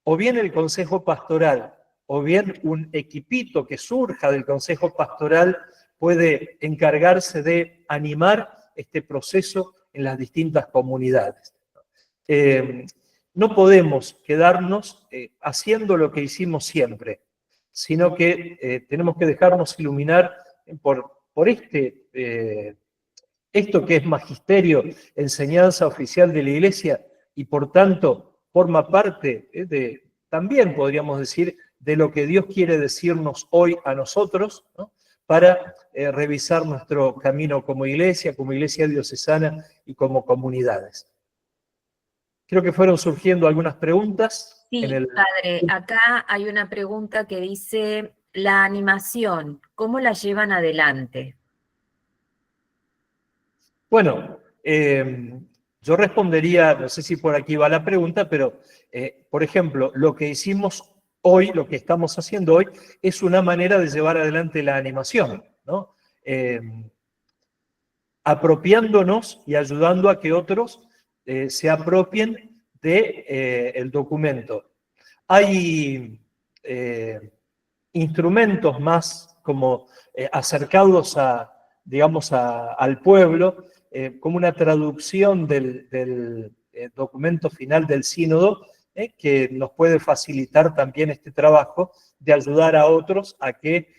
o bien el consejo pastoral, o bien un equipito que surja del consejo pastoral puede encargarse de animar este proceso en las distintas comunidades. No podemos quedarnos haciendo lo que hicimos siempre, sino que tenemos que dejarnos iluminar por esto que es magisterio, enseñanza oficial de la Iglesia, y por tanto forma parte también podríamos decir, de lo que Dios quiere decirnos hoy a nosotros, ¿no? Para revisar nuestro camino como iglesia diocesana y como comunidades. Creo que fueron surgiendo algunas preguntas. Sí, padre, acá hay una pregunta que dice, la animación, ¿cómo la llevan adelante? Bueno, yo respondería, no sé si por aquí va la pregunta, pero, por ejemplo, lo que hicimos hoy, lo que estamos haciendo hoy, es una manera de llevar adelante la animación, ¿no? Apropiándonos y ayudando a que otros se apropien del documento. Hay instrumentos más como acercados al pueblo, como una traducción del documento final del sínodo, que nos puede facilitar también este trabajo de ayudar a otros a que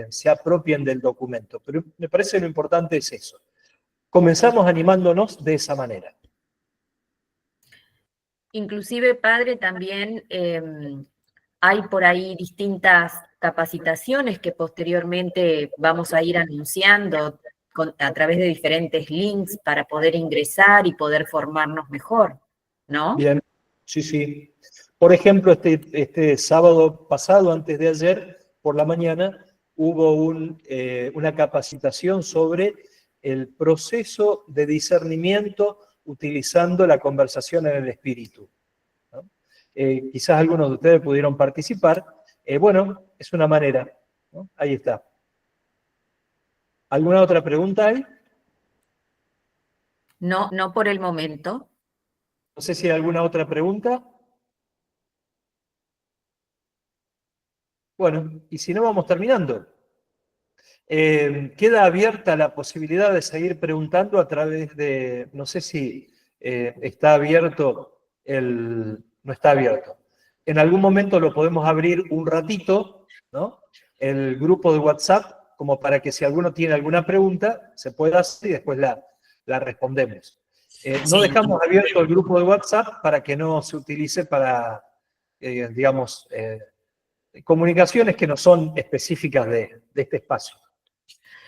se apropien del documento. Pero me parece lo importante es eso. Comenzamos animándonos de esa manera. Inclusive, padre, también hay por ahí distintas capacitaciones que posteriormente vamos a ir anunciando a través de diferentes links para poder ingresar y poder formarnos mejor, ¿no? Bien, sí. Por ejemplo, este sábado pasado, antes de ayer, por la mañana, hubo una capacitación sobre el proceso de discernimiento utilizando la conversación en el espíritu, ¿no? Quizás algunos de ustedes pudieron participar. Bueno, es una manera, ¿no? Ahí está. ¿Alguna otra pregunta hay? No por el momento. No sé si hay alguna otra pregunta. Bueno, y si no, vamos terminando. Queda abierta la posibilidad de seguir preguntando a través de, no sé si está abierto el no está abierto. En algún momento lo podemos abrir un ratito, ¿no? El grupo de WhatsApp, como para que si alguno tiene alguna pregunta, se pueda hacer y después la respondemos. No dejamos abierto el grupo de WhatsApp para que no se utilice para, digamos, comunicaciones que no son específicas de este espacio.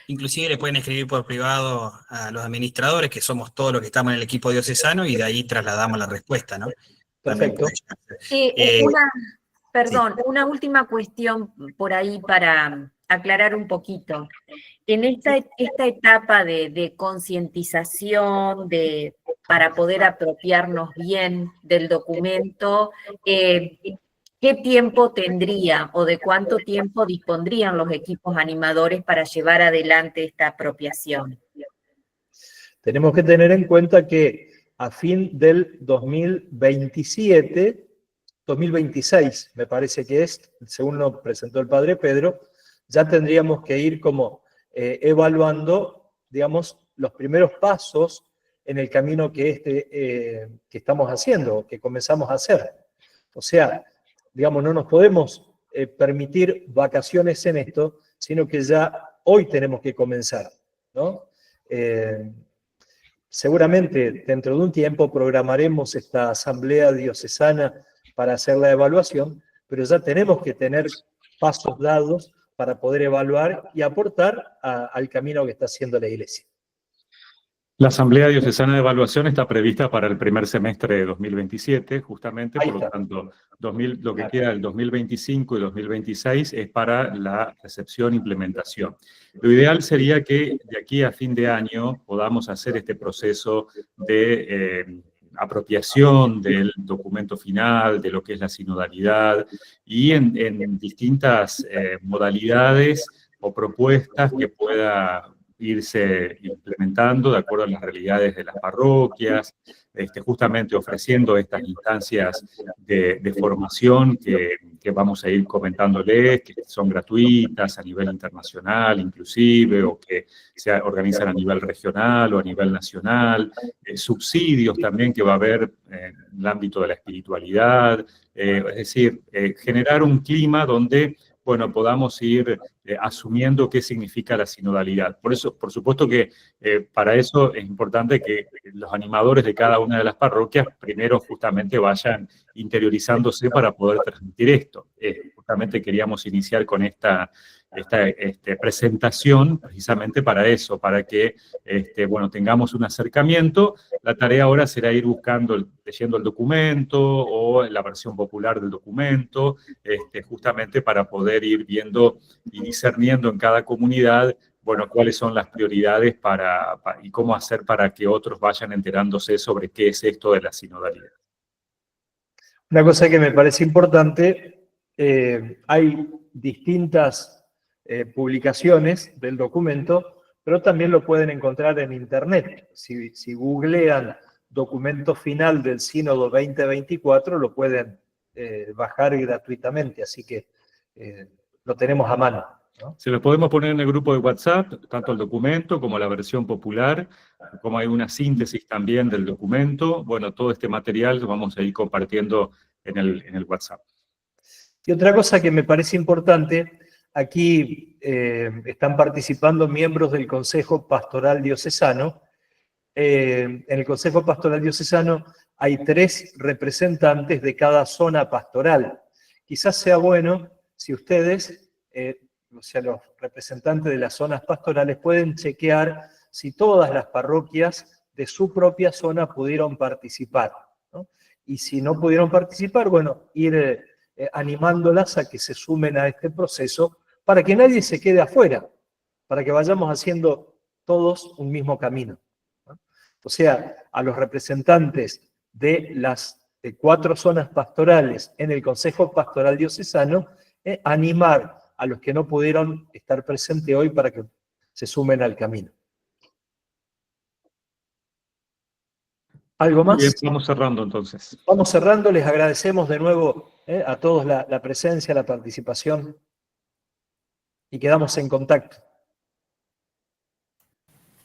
Inclusive le pueden escribir por privado a los administradores, que somos todos los que estamos en el equipo diocesano, y de ahí trasladamos la respuesta, ¿no? Perfecto. Una última cuestión por ahí para aclarar un poquito. En esta etapa de concientización, para poder apropiarnos bien del documento, ¿qué tiempo tendría o de cuánto tiempo dispondrían los equipos animadores para llevar adelante esta apropiación? Tenemos que tener en cuenta que a fin del 2026, me parece que es, según nos presentó el Padre Pedro, ya tendríamos que ir como evaluando, digamos, los primeros pasos en el camino que estamos haciendo, que comenzamos a hacer. O sea, digamos, no nos podemos permitir vacaciones en esto, sino que ya hoy tenemos que comenzar, ¿no? Seguramente dentro de un tiempo programaremos esta asamblea diocesana para hacer la evaluación, pero ya tenemos que tener pasos dados para poder evaluar y aportar al camino que está haciendo la Iglesia. La Asamblea Diocesana de Evaluación está prevista para el primer semestre de 2027, justamente, por lo tanto, lo que queda del 2025 y 2026 es para la recepción e implementación. Lo ideal sería que de aquí a fin de año podamos hacer este proceso de apropiación del documento final, de lo que es la sinodalidad, y en distintas modalidades o propuestas que pueda irse implementando de acuerdo a las realidades de las parroquias, justamente ofreciendo estas instancias de formación que vamos a ir comentándoles, que son gratuitas a nivel internacional inclusive, o que se organizan a nivel regional o a nivel nacional, subsidios también que va a haber en el ámbito de la espiritualidad, es decir, generar un clima donde, bueno, podamos ir asumiendo qué significa la sinodalidad. Por eso, por supuesto que para eso es importante que los animadores de cada una de las parroquias primero justamente vayan interiorizándose para poder transmitir esto. Justamente queríamos iniciar con esta presentación precisamente para eso, para que bueno, tengamos un acercamiento. La tarea ahora será ir buscando, leyendo el documento o la versión popular del documento, justamente para poder ir viendo y discerniendo en cada comunidad, bueno, cuáles son las prioridades y cómo hacer para que otros vayan enterándose sobre qué es esto de la sinodalidad. Una cosa que me parece importante, hay distintas publicaciones del documento, pero también lo pueden encontrar en internet. Si googlean documento final del Sínodo 2024, lo pueden bajar gratuitamente, así que lo tenemos a mano, ¿no? Se lo podemos poner en el grupo de WhatsApp, tanto el documento como la versión popular, como hay una síntesis también del documento. Bueno, todo este material lo vamos a ir compartiendo en el WhatsApp. Y otra cosa que me parece importante, aquí están participando miembros del Consejo Pastoral Diocesano. En el Consejo Pastoral Diocesano hay 3 representantes de cada zona pastoral. Quizás sea bueno si ustedes, o sea, los representantes de las zonas pastorales, pueden chequear si todas las parroquias de su propia zona pudieron participar, ¿no? Y si no pudieron participar, bueno, ir animándolas a que se sumen a este proceso para que nadie se quede afuera, para que vayamos haciendo todos un mismo camino, ¿no? O sea, a los representantes de las 4 zonas pastorales en el Consejo Pastoral Diocesano, animar a los que no pudieron estar presentes hoy para que se sumen al camino. ¿Algo más? Bien, vamos cerrando entonces. Vamos cerrando, les agradecemos de nuevo a todos la presencia, la participación, y quedamos en contacto.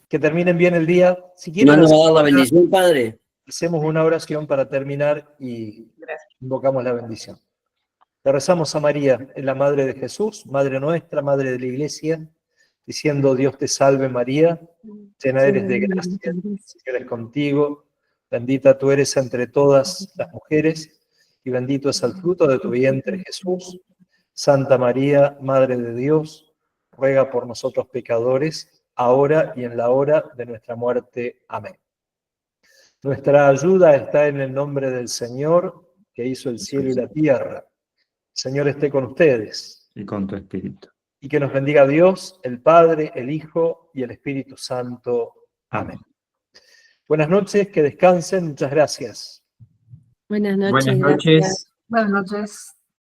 Que terminen bien el día. Si quieren, ¿No nos va a dar la bendición, Padre? hacemos una oración para terminar y Gracias. Invocamos la bendición. Le rezamos a María, es la Madre de Jesús, Madre nuestra, Madre de la Iglesia, diciendo: Dios te salve María, llena eres de gracia, el Señor es contigo, bendita tú eres entre todas las mujeres, y bendito es el fruto de tu vientre, Jesús. Santa María, Madre de Dios, ruega por nosotros pecadores, ahora y en la hora de nuestra muerte. Amén. Nuestra ayuda está en el nombre del Señor, que hizo el cielo y la tierra. El Señor esté con ustedes. Y con tu espíritu. Y que nos bendiga Dios, el Padre, el Hijo y el Espíritu Santo. Amén. Buenas noches, que descansen. Muchas gracias. Buenas noches. Buenas noches. Gracias. Buenas noches.